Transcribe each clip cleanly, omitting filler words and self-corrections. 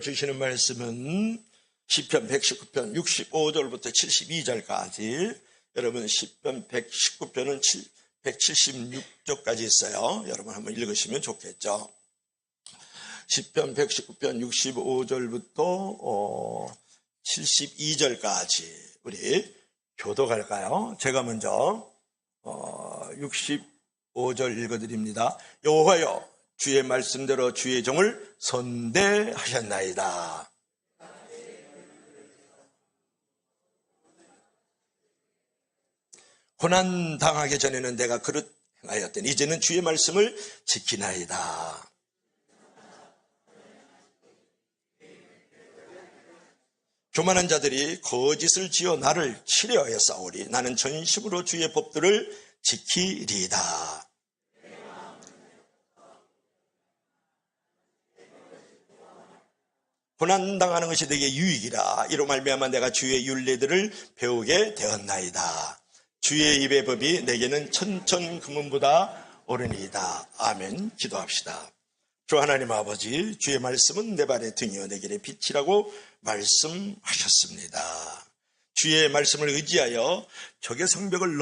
주시는 말씀은 시편 119편 65절부터 72절까지, 여러분 시편 119편은 176쪽까지 있어요. 여러분 한번 읽으시면 좋겠죠. 시편 119편 65절부터 72절까지 우리 교독할까요? 제가 먼저 65절 읽어드립니다. 여호와여, 주의 말씀대로 주의 종을 선대하셨나이다. 고난 당하기 전에는 내가 그릇 행하였더니 이제는 주의 말씀을 지키나이다. 교만한 자들이 거짓을 지어 나를 치려하여 싸우리. 나는 전심으로 주의 법들을 지키리이다. 고난당하는 것이 내게 유익이라. 이로 말미암아 내가 주의 율례들을 배우게 되었나이다. 주의 입의 법이 내게는 천천금은보다 옳으니이다. 아멘. 기도합시다. 주 하나님 아버지, 주의 말씀은 내 발의 등이요 내 길의 빛이라고 말씀하셨습니다. 주의 말씀을 의지하여 적의 성벽을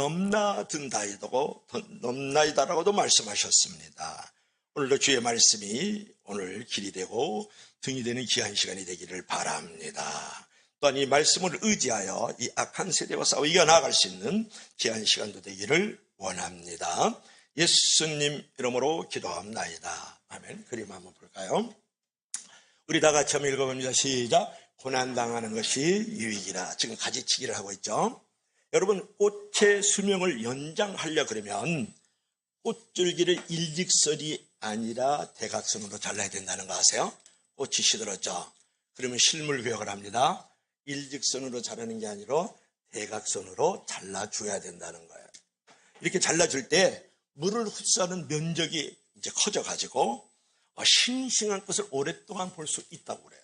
넘나이다라고도 말씀하셨습니다. 오늘도 주의 말씀이 오늘 길이 되고 등이 되는 귀한 시간이 되기를 바랍니다. 또한 이 말씀을 의지하여 이 악한 세대와 싸워 이겨나갈 수 있는 귀한 시간도 되기를 원합니다. 예수님 이름으로 기도합나이다. 아멘. 그림 한번 볼까요? 우리 다 같이 한번 읽어봅니다. 시작. 고난당하는 것이 유익이라. 지금 가지치기를 하고 있죠. 여러분, 꽃의 수명을 연장하려 그러면 꽃줄기를 일직선이 아니라 대각선으로 잘라야 된다는 거 아세요? 꽃이 시들었죠. 그러면 실물 교육을 합니다. 일직선으로 자르는 게 아니라 대각선으로 잘라줘야 된다는 거예요. 이렇게 잘라줄 때 물을 흡수하는 면적이 이제 커져가지고 싱싱한 꽃을 오랫동안 볼 수 있다고 그래요.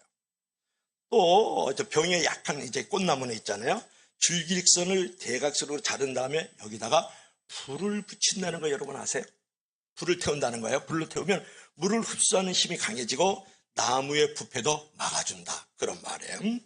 또 병에 약한 이제 꽃나무는 있잖아요. 줄기선을 대각선으로 자른 다음에 여기다가 불을 붙인다는 거 여러분 아세요? 불을 태운다는 거예요. 불로 태우면 물을 흡수하는 힘이 강해지고 나무의 부패도 막아준다. 그런 말이에요.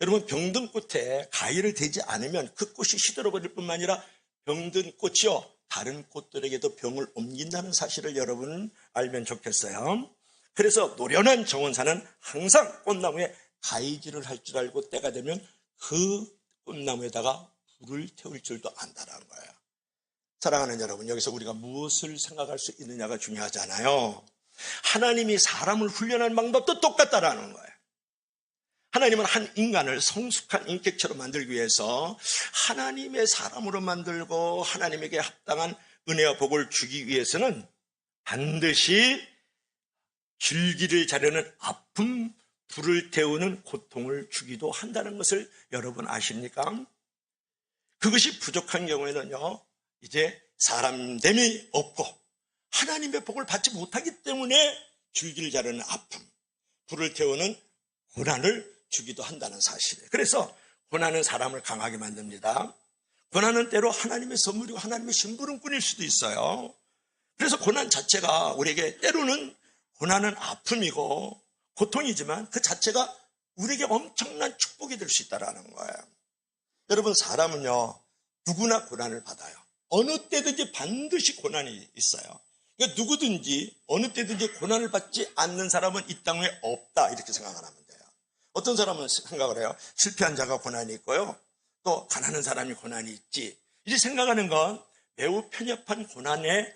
여러분, 병든 꽃에 가위를 대지 않으면 그 꽃이 시들어버릴 뿐만 아니라 병든 꽃이요 다른 꽃들에게도 병을 옮긴다는 사실을 여러분 알면 좋겠어요. 그래서 노련한 정원사는 항상 꽃나무에 가위질을 할 줄 알고 때가 되면 그 꽃나무에다가 불을 태울 줄도 안다는 거예요. 사랑하는 여러분, 여기서 우리가 무엇을 생각할 수 있느냐가 중요하잖아요. 하나님이 사람을 훈련하는 방법도 똑같다라는 거예요. 하나님은 한 인간을 성숙한 인격체로 만들기 위해서 하나님의 사람으로 만들고 하나님에게 합당한 은혜와 복을 주기 위해서는 반드시 줄기를 자르는 아픔, 불을 태우는 고통을 주기도 한다는 것을 여러분 아십니까? 그것이 부족한 경우에는요, 이제 사람됨이 없고 하나님의 복을 받지 못하기 때문에 줄기를 자르는 아픔, 불을 태우는 고난을 주기도 한다는 사실이에요. 그래서 고난은 사람을 강하게 만듭니다. 고난은 때로 하나님의 선물이고 하나님의 심부름꾼일 수도 있어요. 그래서 고난 자체가 우리에게 때로는 고난은 아픔이고 고통이지만 그 자체가 우리에게 엄청난 축복이 될 수 있다는 거예요. 여러분, 사람은요 누구나 고난을 받아요. 어느 때든지 반드시 고난이 있어요. 그러니까 누구든지 어느 때든지 고난을 받지 않는 사람은 이 땅에 없다, 이렇게 생각을 하면 돼요. 어떤 사람은 생각을 해요. 실패한 자가 고난이 있고요, 또 가난한 사람이 고난이 있지. 이제 생각하는 건 매우 편협한 고난의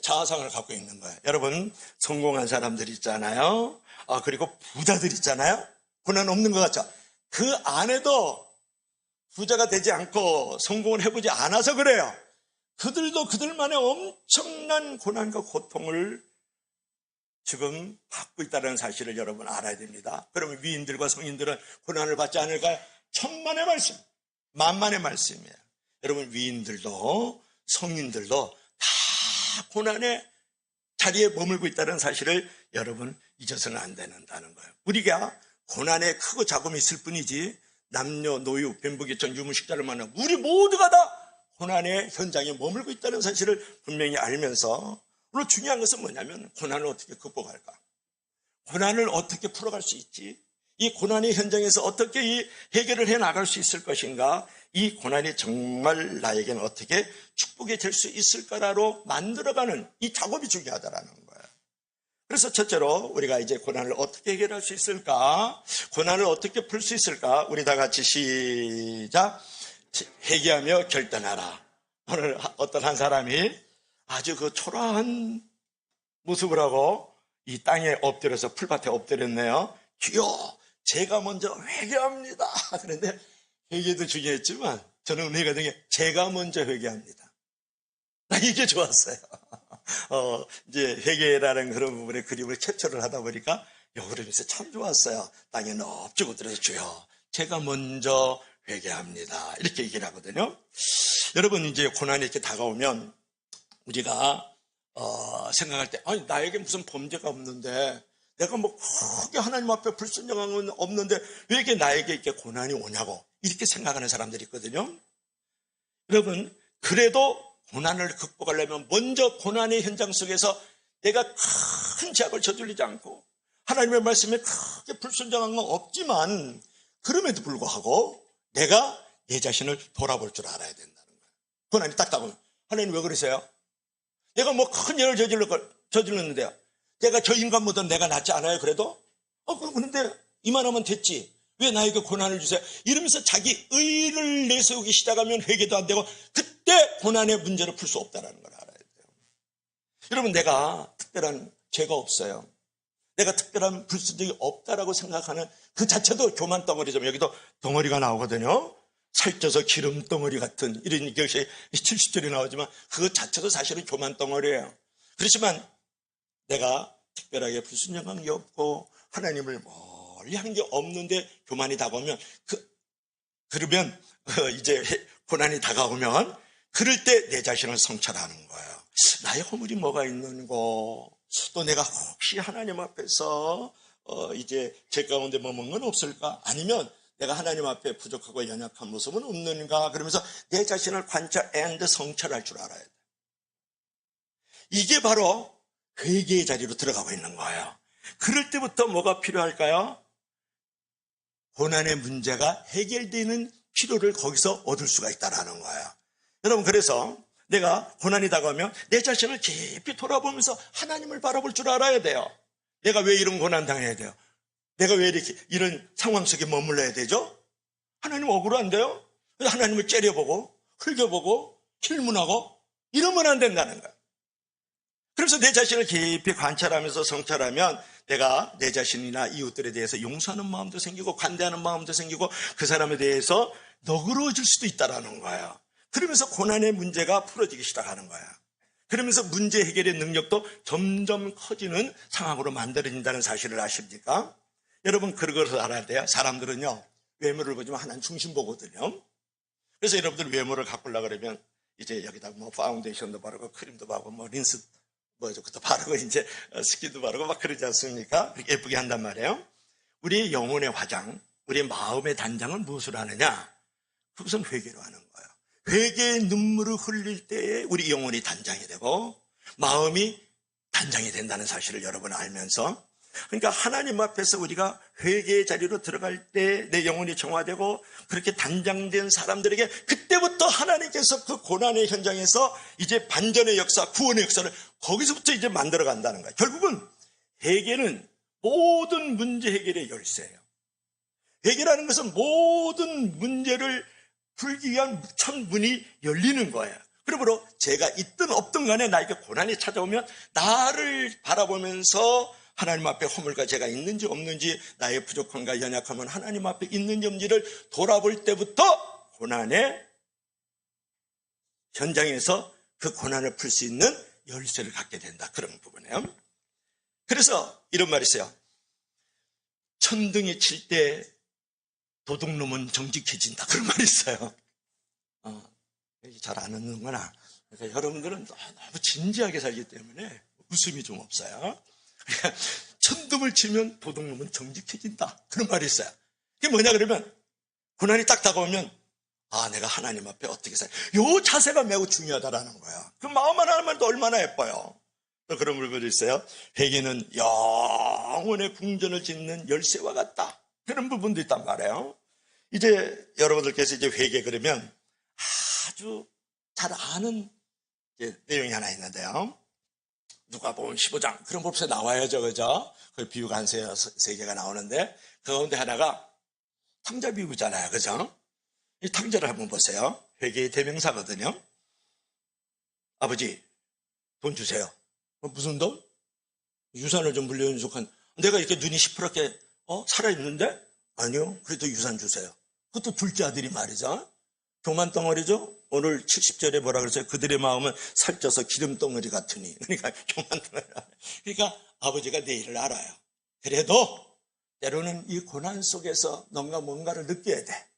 자아상을 갖고 있는 거예요. 여러분, 성공한 사람들 있잖아요. 그리고 부자들 있잖아요. 고난 없는 것 같죠. 그 안에도 부자가 되지 않고 성공을 해보지 않아서 그래요. 그들도 그들만의 엄청난 고난과 고통을 지금 받고 있다는 사실을 여러분 알아야 됩니다. 그러면 위인들과 성인들은 고난을 받지 않을까요? 천만의 말씀, 만만의 말씀이에요. 여러분, 위인들도 성인들도 다 고난의 자리에 머물고 있다는 사실을 여러분 잊어서는 안 된다는 거예요. 우리가 고난에 크고 작음이 있을 뿐이지 남녀, 노유, 뱀부기천, 유무식자를 만나 우리 모두가 다 고난의 현장에 머물고 있다는 사실을 분명히 알면서, 오늘 중요한 것은 뭐냐면 고난을 어떻게 극복할까? 고난을 어떻게 풀어갈 수 있지? 이 고난의 현장에서 어떻게 이 해결을 해 나갈 수 있을 것인가? 이 고난이 정말 나에게는 어떻게 축복이 될 수 있을까로 만들어가는 이 작업이 중요하다라는 거예요. 그래서 첫째로 우리가 이제 고난을 어떻게 해결할 수 있을까? 고난을 어떻게 풀 수 있을까? 우리 다 같이 시작. 회개하며 결단하라. 오늘 어떤 한 사람이 아주 그 초라한 모습을 하고 이 땅에 엎드려서 풀밭에 엎드렸네요. 주여, 제가 먼저 회개합니다. 그런데 회개도 중요했지만 저는 은혜가 되게 제가 먼저 회개합니다. 나 이게 좋았어요. 이제 회개라는 그런 부분의 그림을 캡처를 하다 보니까 그러면서 참 좋았어요. 땅에 넙죽 엎드려서 주여, 제가 먼저 회개합니다. 이렇게 얘기를 하거든요. 여러분, 이제 고난이 이렇게 다가오면 우리가 생각할 때, 아니 나에게 무슨 범죄가 없는데, 내가 뭐 크게 하나님 앞에 불순종한 건 없는데 왜 이렇게 나에게 이렇게 고난이 오냐고 이렇게 생각하는 사람들이 있거든요. 여러분, 그래도 고난을 극복하려면 먼저 고난의 현장 속에서 내가 큰 죄악을 저질리지 않고 하나님의 말씀에 크게 불순종한 건 없지만, 그럼에도 불구하고 내가 내 자신을 돌아볼 줄 알아야 된다는 거예요. 고난이 딱 다가오면 하나님 왜 그러세요? 내가 뭐 큰 죄를 저질렀는데요. 내가 저 인간보다 내가 낫지 않아요? 그래도? 그런데 이만하면 됐지. 왜 나에게 고난을 주세요? 이러면서 자기 의를 내세우기 시작하면 회개도 안 되고 그때 고난의 문제를 풀 수 없다는 걸 알아야 돼요. 여러분, 내가 특별한 죄가 없어요. 내가 특별한 불순종이 없다라고 생각하는 그 자체도 교만 덩어리죠. 여기도 덩어리가 나오거든요. 살쪄서 기름 덩어리 같은 이런 것이 70절이 나오지만 그 자체도 사실은 교만 덩어리예요. 그렇지만 내가 특별하게 불순종한 게 없고 하나님을 멀리 하는 게 없는데 교만이 다가오면 그러면 이제 고난이 다가오면 그럴 때 내 자신을 성찰하는 거예요. 나의 허물이 뭐가 있는고, 또 내가 혹시 하나님 앞에서 이제 제 가운데 머문 건 없을까? 아니면 내가 하나님 앞에 부족하고 연약한 모습은 없는가? 그러면서 내 자신을 관찰 앤 성찰할 줄 알아야 돼. 이게 바로 회개의 자리로 들어가고 있는 거예요. 그럴 때부터 뭐가 필요할까요? 고난의 문제가 해결되는 치료를 거기서 얻을 수가 있다는 거예요. 여러분, 그래서 내가 고난이 다가오면 내 자신을 깊이 돌아보면서 하나님을 바라볼 줄 알아야 돼요. 내가 왜 이런 고난 당해야 돼요? 내가 왜 이렇게 이런 상황 속에 머물러야 되죠? 하나님 억울한데요? 하나님을 째려보고 흘겨보고 질문하고 이러면 안 된다는 거예요. 그래서 내 자신을 깊이 관찰하면서 성찰하면 내가 내 자신이나 이웃들에 대해서 용서하는 마음도 생기고 관대하는 마음도 생기고 그 사람에 대해서 너그러워질 수도 있다는 거예요. 그러면서 고난의 문제가 풀어지기 시작하는 거예요. 그러면서 문제 해결의 능력도 점점 커지는 상황으로 만들어진다는 사실을 아십니까? 여러분, 그것을 알아야 돼요. 사람들은요, 외모를 보지만 하나는 중심 보거든요. 그래서 여러분들 외모를 가꾸려고 그러면 이제 여기다 뭐 파운데이션도 바르고 크림도 바르고 뭐 린스 그것도 바르고 이제 스킨도 바르고 막 그러지 않습니까? 예쁘게 한단 말이에요. 우리의 영혼의 화장, 우리의 마음의 단장은 무엇을 하느냐? 그것은 회개로 하는 거예요. 회개의 눈물을 흘릴 때에 우리 영혼이 단장이 되고 마음이 단장이 된다는 사실을 여러분 알면서, 그러니까 하나님 앞에서 우리가 회개의 자리로 들어갈 때 내 영혼이 정화되고 그렇게 단장된 사람들에게 그때부터 하나님께서 그 고난의 현장에서 이제 반전의 역사, 구원의 역사를 거기서부터 이제 만들어 간다는 거예요. 결국은 회개는 모든 문제 해결의 열쇠예요. 회개라는 것은 모든 문제를 풀기 위한 첫 문이 열리는 거예요. 그러므로 제가 있든 없든 간에 나에게 고난이 찾아오면 나를 바라보면서 하나님 앞에 허물과 죄가 있는지 없는지, 나의 부족함과 연약함은 하나님 앞에 있는지 없는지를 돌아볼 때부터 고난의 현장에서 그 고난을 풀 수 있는 열쇠를 갖게 된다, 그런 부분이에요. 그래서 이런 말이 있어요. 천둥이 칠 때 도둑놈은 정직해진다, 그런 말이 있어요. 잘 안 웃는구나. 그러니까 여러분들은 너무 진지하게 살기 때문에 웃음이 좀 없어요. 천둥을 치면 도둑놈은 정직해진다, 그런 말이 있어요. 그게 뭐냐 그러면 고난이 딱 다가오면 내가 하나님 앞에 어떻게 살아요? 요 자세가 매우 중요하다라는 거야. 그 마음 하나만도 얼마나 예뻐요. 또 그런 물건이 있어요. 회개는 영혼의 궁전을 짓는 열쇠와 같다. 그런 부분도 있단 말이에요. 이제 여러분들께서 이제 회개 그러면 아주 잘 아는 이제 내용이 하나 있는데요. 누가복음 15장 그런 법에 나와야죠, 그죠? 그 비유가 한 세 개가 나오는데 그 가운데 하나가 탕자 비유잖아요, 그죠? 이 탕자를 한번 보세요. 회개의 대명사거든요. 아버지, 돈 주세요. 무슨 돈? 유산을 좀 물려준 내가 이렇게 눈이 시퍼렇게 살아있는데? 아니요, 그래도 유산 주세요. 그것도 둘째 아들이 말이죠. 교만덩어리죠. 오늘 70절에 뭐라 그랬어요? 그들의 마음은 살쪄서 기름덩어리 같으니. 그러니까 교만덩어리. 그러니까 아버지가 내 일을 알아요. 그래도 때로는 이 고난 속에서 뭔가를 느껴야 돼.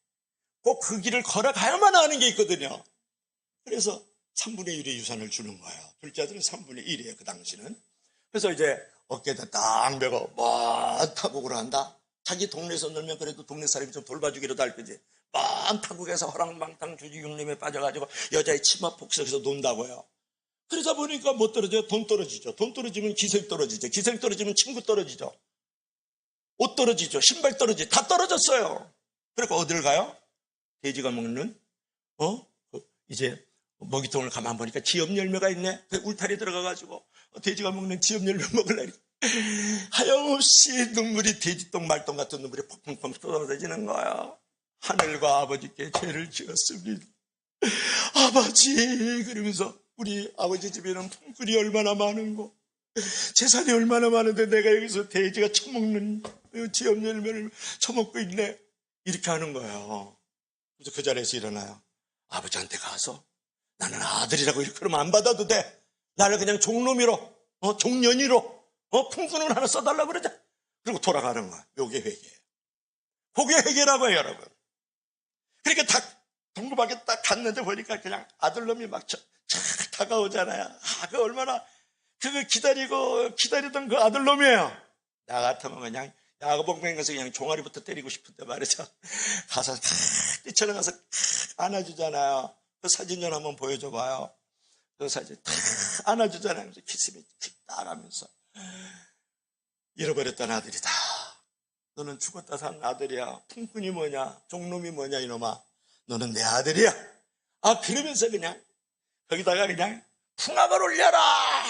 꼭 그 길을 걸어가야만 하는 게 있거든요. 그래서 3분의 1의 유산을 주는 거예요. 둘째 아들은 3분의 1이에요, 그 당시는. 그래서 이제 어깨에다 딱 메고 먼 타국을 한다. 자기 동네에서 놀면 그래도 동네 사람이 좀 돌봐주기라도 할 거지. 먼 타국에서 허랑방탕 주지 육림에 빠져가지고 여자의 치마 폭석에서 논다고요. 그러다 보니까 뭐 떨어져요? 돈 떨어지죠. 돈 떨어지면 기생 떨어지죠. 기생 떨어지면 친구 떨어지죠. 옷 떨어지죠. 신발 떨어지죠. 다 떨어졌어요. 그러니까 어딜 가요? 돼지가 먹는 이제 먹이통을 가만 보니까 지엽 열매가 있네. 그 울타리 들어가가지고 돼지가 먹는 지엽 열매 먹으려니 하염없이 눈물이 돼지똥 말똥 같은 눈물이 펑펑펑 쏟아지는 거야. 하늘과 아버지께 죄를 지었습니다. 아버지, 그러면서 우리 아버지 집에는 품꾼이 얼마나 많은고 재산이 얼마나 많은데 내가 여기서 돼지가 처먹는 지엽 열매를 처먹고 있네. 이렇게 하는 거예요. 그래서 그 자리에서 일어나요. 아버지한테 가서 나는 아들이라고 이렇게 그러면 안 받아도 돼. 나를 그냥 종놈이로 종년이로 품꾼을 하나 써달라고 그러자. 그리고 돌아가는 거야. 요게 회개예요. 그게 회개라고 해요, 여러분. 그러니까 딱 동급하게 딱 갔는데 보니까 그냥 아들놈이 막 다가오잖아요. 그 얼마나 그거 기다리던 그 아들놈이에요. 나 같으면 그냥 야구봉맹 가서 그냥 종아리부터 때리고 싶은데 말이죠. 가서 뛰쳐나가서 안아주잖아요. 그 사진 좀 한번 보여줘 봐요. 그 사진 탁 안아주잖아요. 키스미 탁 하면서 잃어버렸던 아들이다. 너는 죽었다 산 아들이야. 품꾼이 뭐냐, 종놈이 뭐냐, 이놈아. 너는 내 아들이야. 그러면서 그냥 거기다가 그냥 풍악을 울려라.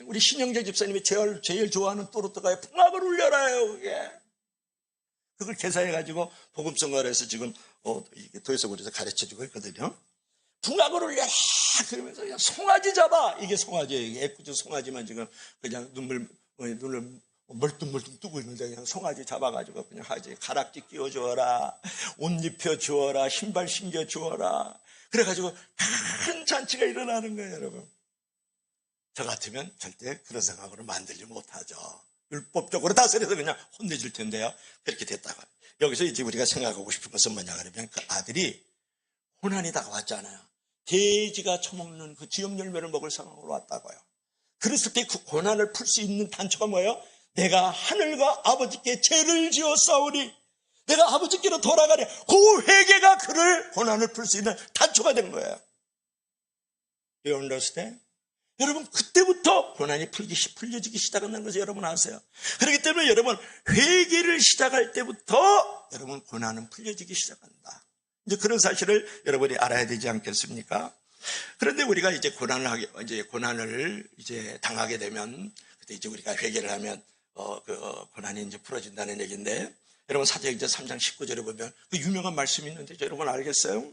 우리 신영재 집사님이 제일 좋아하는 또르트가에 풍악을 울려라요. 그게 그걸 개사해가지고 복음성가를 해서 지금 도에서부에서 가르쳐주고 있거든요. 풍악을 울려라. 그러면서 그냥 송아지 잡아. 이게 송아지예요. 이게 애꿎은 송아지만 지금 그냥 눈을 멀뚱멀뚱 뜨고 있는데 그냥 송아지 잡아가지고 그냥 하지. 가락지 끼워주어라. 옷 입혀주어라. 신발 신겨주어라. 그래가지고 큰 잔치가 일어나는 거예요, 여러분. 저 같으면 절대 그런 생각으로 만들지 못하죠. 율법적으로 다스려서 그냥 혼내줄 텐데요. 그렇게 됐다가 여기서 이제 우리가 생각하고 싶은 것은 뭐냐 그러면 그 아들이 고난이 다가왔잖아요. 돼지가 처먹는 그 지엽 열매를 먹을 상황으로 왔다고요. 그랬을 때 그 고난을 풀 수 있는 단초가 뭐예요? 내가 하늘과 아버지께 죄를 지었사오니 내가 아버지께로 돌아가려. 그 회개가 그를 고난을 풀 수 있는 단초가 된 거예요. You understand? 여러분, 그때부터 고난이 풀려지기 시작한다는 것을 여러분 아세요? 그렇기 때문에 여러분, 회개를 시작할 때부터 여러분 고난은 풀려지기 시작한다. 이제 그런 사실을 여러분이 알아야 되지 않겠습니까? 그런데 우리가 이제 고난을 당하게 되면 그때 이제 우리가 회개를 하면 그 고난이 이제 풀어진다는 얘기인데, 여러분 사도행전 3장 19절에 보면 그 유명한 말씀이 있는데 여러분 알겠어요?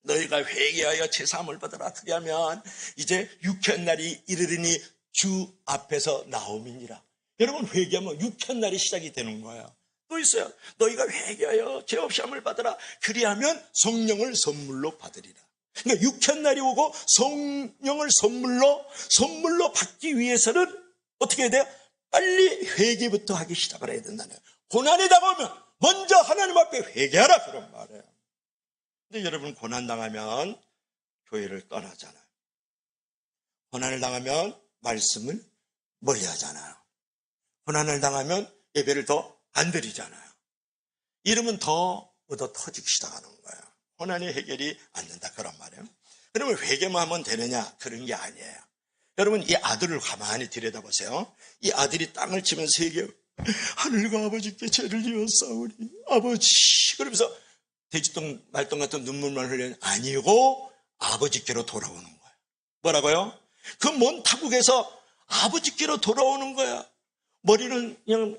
너희가 회개하여 제사함을 받으라. 그리하면 이제 유쾌한 날이 이르리니 주 앞에서 나옴이니라. 여러분 회개하면 유쾌한 날이 시작이 되는 거예요. 또 있어요. 너희가 회개하여 죄 없이 함을 받으라. 그리하면 성령을 선물로 받으리라. 그러니까 유쾌한 날이 오고 성령을 선물로 받기 위해서는 어떻게 해야 돼요? 빨리 회개부터 하기 시작을 해야 된다는 거예요. 고난이 다가오면 먼저 하나님 앞에 회개하라, 그런 말이에요. 근데 여러분 고난당하면 교회를 떠나잖아요. 고난을 당하면 말씀을 멀리하잖아요. 고난을 당하면 예배를 더 안 드리잖아요. 이러면 더 얻어 터지기 시작하는 거예요. 고난의 해결이 안 된다, 그런 말이에요. 그러면 회개만 하면 되느냐? 그런 게 아니에요. 여러분 이 아들을 가만히 들여다보세요. 이 아들이 땅을 치면서 하늘과 아버지께 죄를 지었사오니 아버지, 그러면서 돼지똥 말똥 같은 눈물만 흘려 아니고 아버지께로 돌아오는 거야. 뭐라고요? 그 먼 타국에서 아버지께로 돌아오는 거야. 머리는 그냥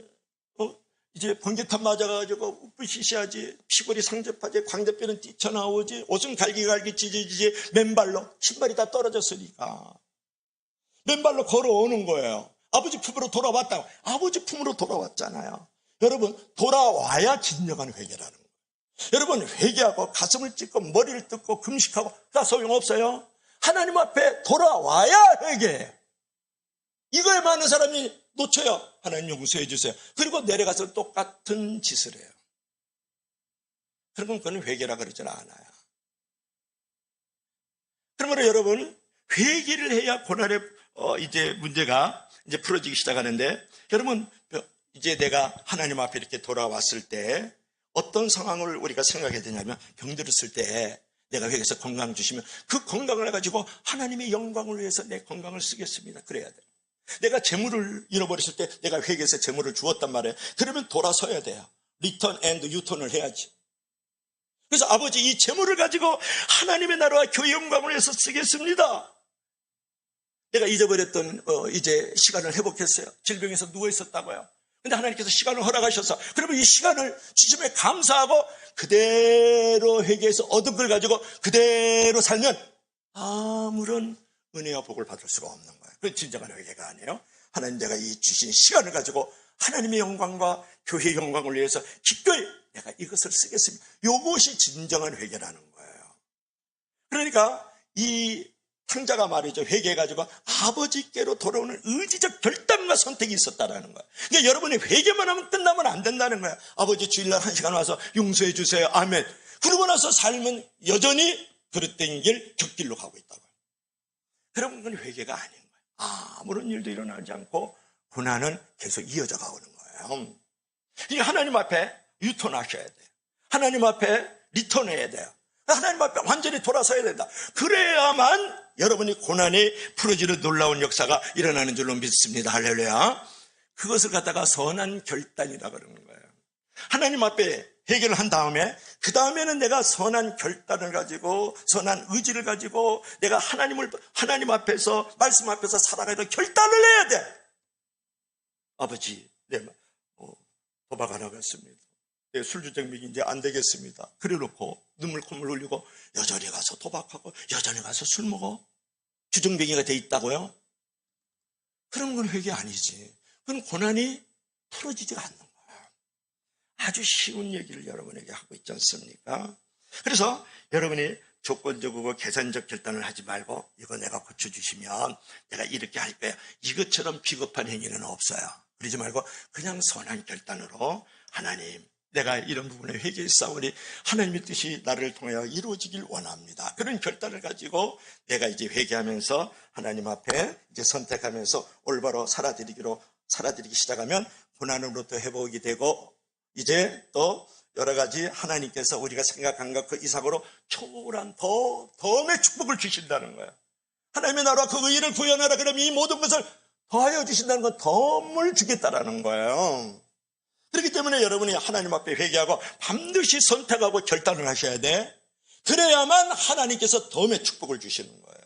이제 번개탄 맞아가지고 으쌰으쌰하지, 피골이 상접하지, 광대뼈는 뛰쳐나오지, 옷은 갈기갈기 찢어지지, 맨발로, 신발이 다 떨어졌으니까 맨발로 걸어오는 거예요. 아버지 품으로 돌아왔다고. 아버지 품으로 돌아왔잖아요. 여러분, 돌아와야 진정한 회개라는 거예요. 여러분, 회개하고 가슴을 찢고 머리를 뜯고 금식하고 다 소용없어요. 하나님 앞에 돌아와야 회개해요. 이거에 많은 사람이 놓쳐요. 하나님 용서해 주세요. 그리고 내려가서 똑같은 짓을 해요. 그러면 그건 회개라 그러지는 않아요. 그러므로 여러분, 회개를 해야 고난의 이제 문제가 이제 풀어지기 시작하는데, 여러분, 이제 내가 하나님 앞에 이렇게 돌아왔을 때 어떤 상황을 우리가 생각해야 되냐면, 병들었을 때 내가 회개해서 건강 주시면 그 건강을 가지고 하나님의 영광을 위해서 내 건강을 쓰겠습니다. 그래야 돼요. 내가 재물을 잃어버렸을 때 내가 회개해서 재물을 주었단 말이에요. 그러면 돌아서야 돼요. 리턴 앤드 유턴을 해야지. 그래서 아버지, 이 재물을 가지고 하나님의 나라와 교회 영광을 위해서 쓰겠습니다. 내가 잊어버렸던 이제 시간을 회복했어요. 질병에서 누워 있었다고요. 근데 하나님께서 시간을 허락하셔서, 그러면 이 시간을 주심에 감사하고 그대로 회개해서 얻은 걸 가지고 그대로 살면 아무런 은혜와 복을 받을 수가 없는 거예요. 그게 진정한 회개가 아니에요. 하나님, 내가 이 주신 시간을 가지고 하나님의 영광과 교회의 영광을 위해서 기꺼이 내가 이것을 쓰겠습니다. 이것이 진정한 회개라는 거예요. 그러니까 이 탕자가 말이죠, 회개해가지고 아버지께로 돌아오는 의지적 결단과 선택이 있었다라는 거예요. 그러니까 여러분이 회개만 하면 끝나면 안 된다는 거예요. 아버지, 주일날 1시간 와서 용서해 주세요. 아멘. 그러고 나서 삶은 여전히 그릇된 길, 곁길로 가고 있다고요. 그러면 그건 회개가 아닌 거예요. 아무런 일도 일어나지 않고 고난은 계속 이어져 가오는 거예요. 그러니까 하나님 앞에 유턴하셔야 돼요. 하나님 앞에 리턴해야 돼요. 하나님 앞에 완전히 돌아서야 된다. 그래야만 여러분이 고난이 풀어지는 놀라운 역사가 일어나는 줄로 믿습니다. 할렐루야. 그것을 갖다가 선한 결단이라 그러는 거예요. 하나님 앞에 회개를 한 다음에, 그 다음에는 내가 선한 결단을 가지고 선한 의지를 가지고 내가 하나님 앞에서, 말씀 앞에서 살아가야 결단을 해야 돼. 아버지, 도박 안 하겠습니다. 술주정맥이 이제 안 되겠습니다. 그래 놓고 눈물 콧물 흘리고 여전히 가서 도박하고 여전히 가서 술 먹어. 주정뱅이가 돼 있다고요? 그런 건 회개 아니지. 그건 고난이 풀어지지가 않는 거예요. 아주 쉬운 얘기를 여러분에게 하고 있지 않습니까? 그래서 여러분이 조건적이고 계산적 결단을 하지 말고, 이거 내가 고쳐주시면 내가 이렇게 할 거야, 이것처럼 비겁한 행위는 없어요. 그러지 말고 그냥 선한 결단으로, 하나님, 내가 이런 부분에 회개했사오니 하나님의 뜻이 나를 통하여 이루어지길 원합니다. 그런 결단을 가지고 내가 이제 회개하면서 하나님 앞에 이제 선택하면서 올바로 살아들이기 시작하면 고난으로부터 회복이 되고, 이제 또 여러 가지 하나님께서 우리가 생각한 것 그 이상으로 초월한 덤의 축복을 주신다는 거예요. 하나님의 나라와 그 의를 구현하라 그러면 이 모든 것을 더하여 주신다는 건 덤을 주겠다라는 거예요. 그렇기 때문에 여러분이 하나님 앞에 회개하고 반드시 선택하고 결단을 하셔야 돼. 그래야만 하나님께서 덤의 축복을 주시는 거예요.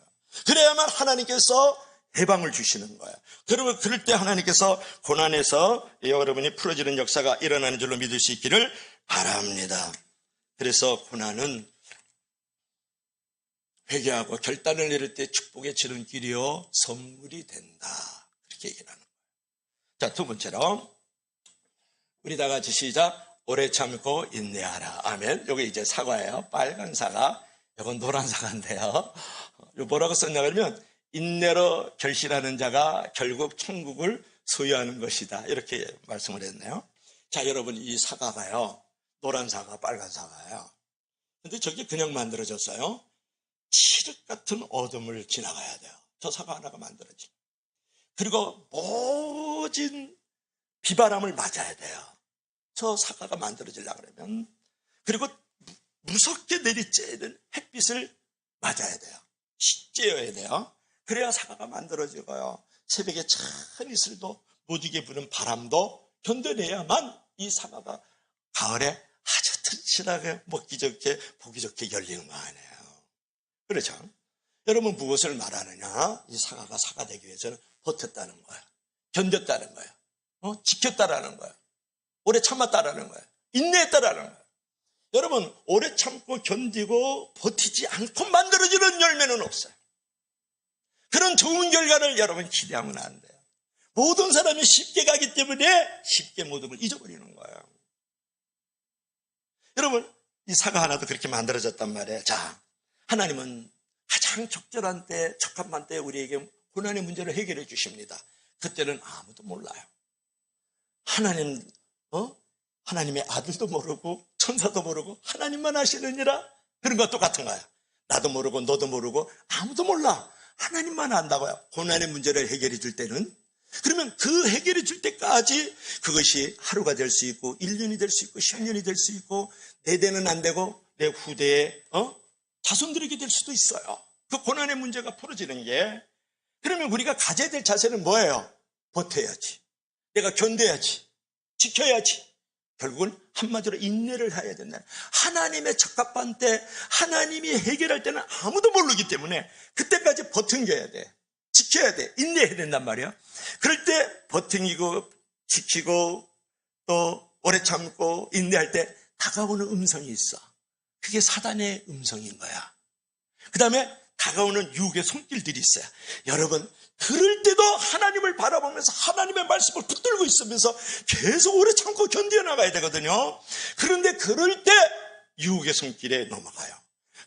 그래야만 하나님께서 해방을 주시는 거예요. 그러면 그럴 때 하나님께서 고난에서 여러분이 풀어지는 역사가 일어나는 줄로 믿을 수 있기를 바랍니다. 그래서 고난은 회개하고 결단을 내릴 때 축복의 지름길이요 선물이 된다. 그렇게 얘기를 하는 거예요. 자, 두 번째로 우리 다 같이 시작. 오래 참고 인내하라. 아멘. 이게 이제 사과예요. 빨간 사과. 이건 노란 사과인데요. 뭐라고 썼냐 그러면 인내로 결실하는 자가 결국 천국을 소유하는 것이다. 이렇게 말씀을 했네요. 자, 여러분, 이 사과가요, 노란 사과, 빨간 사과예요. 근데 저게 그냥 만들어졌어요. 칠흑 같은 어둠을 지나가야 돼요. 저 사과 하나가 만들어지고. 그리고 모진 비바람을 맞아야 돼요. 저 사과가 만들어지려고 그러면. 그리고 무섭게 내리쬐는 햇빛을 맞아야 돼요. 쬐어야 돼요. 그래야 사과가 만들어지고요. 새벽에 찬 이슬도 무지개 부는 바람도 견뎌내야만 이 사과가 가을에 아주 튼실하게 먹기 좋게 보기 좋게 열리는 거 아니에요. 그렇죠? 여러분 무엇을 말하느냐? 이 사과가 사과되기 위해서는 버텼다는 거야. 견뎠다는 거야. 지켰다라는 거야. 오래 참았다라는 거야. 인내했다라는 거야. 여러분 오래 참고 견디고 버티지 않고 만들어지는 열매는 없어요. 그런 좋은 결과를 여러분 기대하면 안 돼요. 모든 사람이 쉽게 가기 때문에 쉽게 모든 걸 잊어버리는 거예요. 여러분 이 사과 하나도 그렇게 만들어졌단 말이에요. 자, 하나님은 가장 적절한 때, 적합한 때 우리에게 고난의 문제를 해결해 주십니다. 그때는 아무도 몰라요. 하나님의 아들도 모르고 천사도 모르고 하나님만 아시느니라. 그런 것 똑같은 거야. 나도 모르고 너도 모르고 아무도 몰라. 하나님만 안다고요. 고난의 문제를 해결해 줄 때는. 그러면 그 해결해 줄 때까지 그것이 하루가 될 수 있고 1년이 될 수 있고 10년이 될 수 있고 내 대는 안 되고 내 후대에 자손들에게 될 수도 있어요. 그 고난의 문제가 풀어지는 게. 그러면 우리가 가져야 될 자세는 뭐예요? 버텨야지. 내가 견뎌야지. 지켜야지. 결국은 한마디로 인내를 해야 된다. 하나님의 적합한 때, 하나님이 해결할 때는 아무도 모르기 때문에 그때까지 버텨야 돼. 지켜야 돼. 인내해야 된단 말이야. 그럴 때 버티고 지키고 또 오래 참고 인내할 때 다가오는 음성이 있어. 그게 사단의 음성인 거야. 그 다음에 다가오는 유혹의 손길들이 있어요. 여러분 그럴 때도 하나님을 바라보면서 하나님의 말씀을 붙들고 있으면서 계속 오래 참고 견뎌나가야 되거든요. 그런데 그럴 때 유혹의 손길에 넘어가요.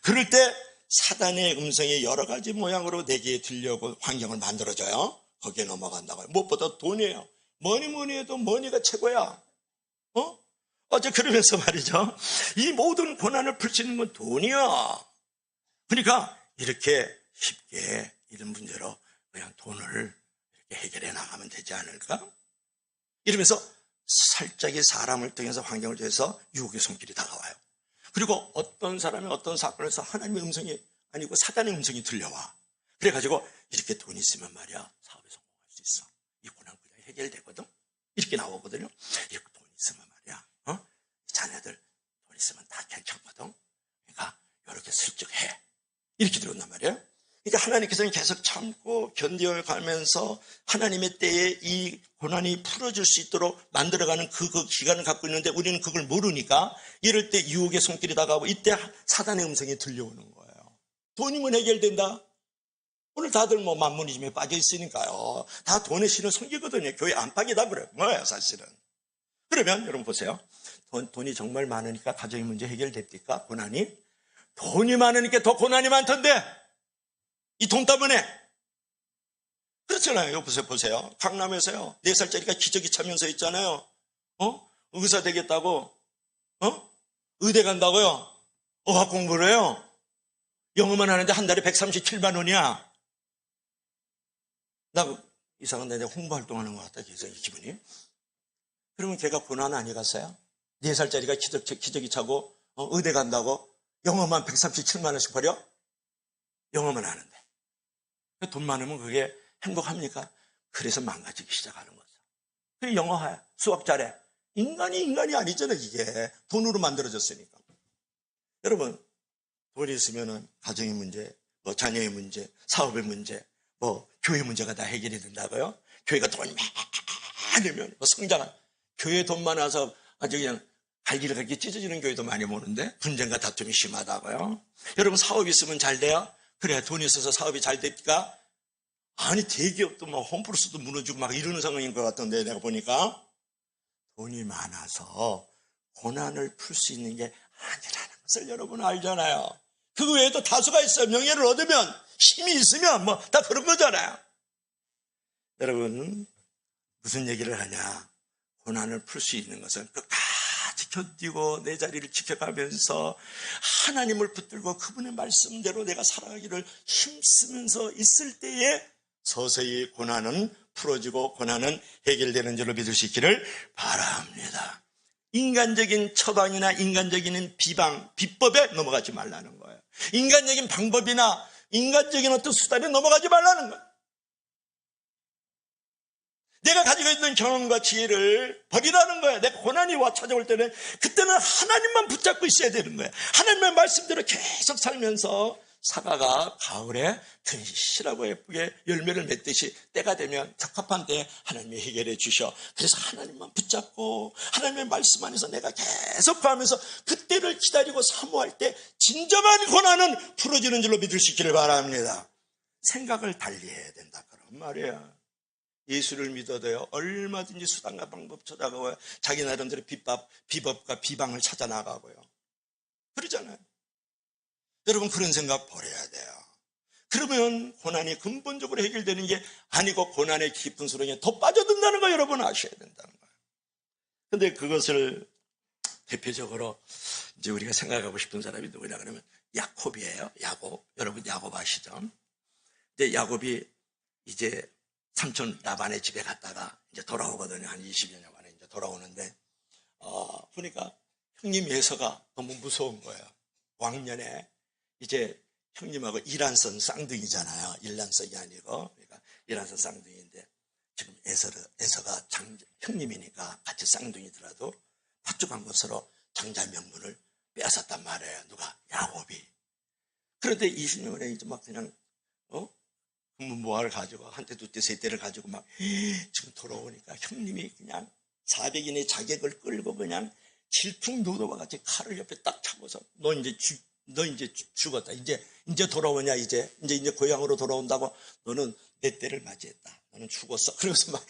그럴 때 사단의 음성이 여러 가지 모양으로 내게 들려오고 환경을 만들어줘요. 거기에 넘어간다고요. 무엇보다 돈이에요. 뭐니 해도 머니가 최고야. 어제 그러면서 말이죠. 이 모든 고난을 풀 수 있는 건 돈이야. 그러니까 이렇게 쉽게 이런 문제로 그냥 돈을 이렇게 해결해 나가면 되지 않을까? 이러면서 살짝의 사람을 통해서 환경을 통해서 유혹의 손길이 다가와요. 그리고 어떤 사람이 어떤 사건에서 하나님의 음성이 아니고 사단의 음성이 들려와. 그래가지고 이렇게 돈 있으면 말이야 사업에 성공할 수 있어. 이 고난 그냥 해결되거든. 이렇게 나오거든요. 이렇게 돈 있으면 말이야 자녀들 돈 있으면 다 괜찮거든. 그러니까 이렇게 슬쩍 해. 이렇게 들었단 말이에요. 그러니까 하나님께서는 계속 참고 견뎌가면서 하나님의 때에 이 고난이 풀어질 수 있도록 만들어가는 그 기간을 갖고 있는데 우리는 그걸 모르니까 이럴 때 유혹의 손길이 다가오고 이때 사단의 음성이 들려오는 거예요. 돈이면 해결된다. 오늘 다들 뭐 만문이즘에 빠져 있으니까요. 다 돈의 신을 섬기거든요. 교회 안팎이다 그래요. 뭐예요 사실은. 그러면 여러분 보세요. 돈이 정말 많으니까 가정의 문제 해결됩니까? 고난이? 돈이 많으니까 더 고난이 많던데 이 돈 때문에 그렇잖아요. 보세요. 강남에서요 4살짜리가 기저귀 차면서 있잖아요. 의사 되겠다고 의대 간다고요. 어학 공부를 해요. 영어만 하는데 한 달에 137만 원이야. 나 이상한데 내가 홍보활동하는 것 같다 기분이. 그러면 걔가 고난 아니겠어요? 4살짜리가 기저귀 차고 의대 간다고 영어만 137만 원씩 버려? 영어만 하는데. 돈 많으면 그게 행복합니까? 그래서 망가지기 시작하는 거죠. 그래 영어해, 수학 잘해. 인간이 아니잖아요. 이게 돈으로 만들어졌으니까. 여러분 돈이 있으면 가정의 문제, 뭐 자녀의 문제, 사업의 문제, 뭐 교회 문제가 다 해결이 된다고요. 교회가 돈이 많으면 뭐 성장한 교회 돈 많아서 아주 그냥 갈기를 그렇게 찢어지는 교회도 많이 보는데 분쟁과 다툼이 심하다고요. 여러분 사업이 있으면 잘 돼요? 그래 돈이 있어서 사업이 잘 됩니까? 아니 대기업도 막 홈플러스도 무너지고 막 이러는 상황인 것 같던데 내가 보니까 돈이 많아서 고난을 풀 수 있는 게 아니라는 것을 여러분 알잖아요. 그 외에도 다수가 있어요. 명예를 얻으면 힘이 있으면 뭐 다 그런 거잖아요. 여러분 무슨 얘기를 하냐. 고난을 풀 수 있는 것은 끝까지 견디고 내 자리를 지켜가면서 하나님을 붙들고 그분의 말씀대로 내가 살아가기를 힘쓰면서 있을 때에 서서히 고난은 풀어지고 고난은 해결되는 줄로 믿을 수 있기를 바랍니다. 인간적인 처방이나 인간적인 비법에 넘어가지 말라는 거예요. 인간적인 방법이나 인간적인 어떤 수단에 넘어가지 말라는 거예요. 내가 가지고 있는 경험과 지혜를 버리라는 거야. 내가 고난이 와 찾아올 때는 그때는 하나님만 붙잡고 있어야 되는 거야. 하나님의 말씀대로 계속 살면서 사과가 가을에 튼실하고 예쁘게 열매를 맺듯이 때가 되면 적합한 때 하나님이 해결해 주셔. 그래서 하나님만 붙잡고 하나님의 말씀 안에서 내가 계속 가면서 그때를 기다리고 사모할 때 진정한 고난은 풀어지는 줄로 믿을 수 있기를 바랍니다. 생각을 달리해야 된다 그런 말이야. 예수를 믿어도요, 얼마든지 수단과 방법 찾아가고요, 자기 나름대로 비법과 비방을 찾아 나가고요. 그러잖아요. 여러분, 그런 생각 버려야 돼요. 그러면 고난이 근본적으로 해결되는 게 아니고 고난의 깊은 수렁에 더 빠져든다는 거 여러분 아셔야 된다는 거예요. 근데 그것을 대표적으로 이제 우리가 생각하고 싶은 사람이 누구냐 그러면 야곱이에요. 야곱. 여러분 야곱 아시죠? 이제 야곱이 이제 삼촌 라반의 집에 갔다가 이제 돌아오거든요. 한 20여 년 만에 이제 돌아오는데, 보니까 형님 에서가 너무 무서운 거예요. 왕년에 이제 형님하고 이란선 쌍둥이잖아요. 일란선이 아니고, 그러니까 이란선 쌍둥이인데, 지금 에서가 형님이니까 같이 쌍둥이더라도 팥죽한 것으로 장자 명분을 빼앗았단 말이에요. 누가? 야곱이. 그런데 20년 만에 이제 막 그냥, 모아를 가지고 한때 두때 세대를 가지고 막 지금 돌아오니까 형님이 그냥 400인의 자객을 끌고 그냥 질풍노도와 같이 칼을 옆에 딱 차고서 너 이제 죽었다. 이제 돌아오냐 이제 고향으로 돌아온다고. 너는 내 때를 맞이했다. 너는 죽었어. 그러면서 막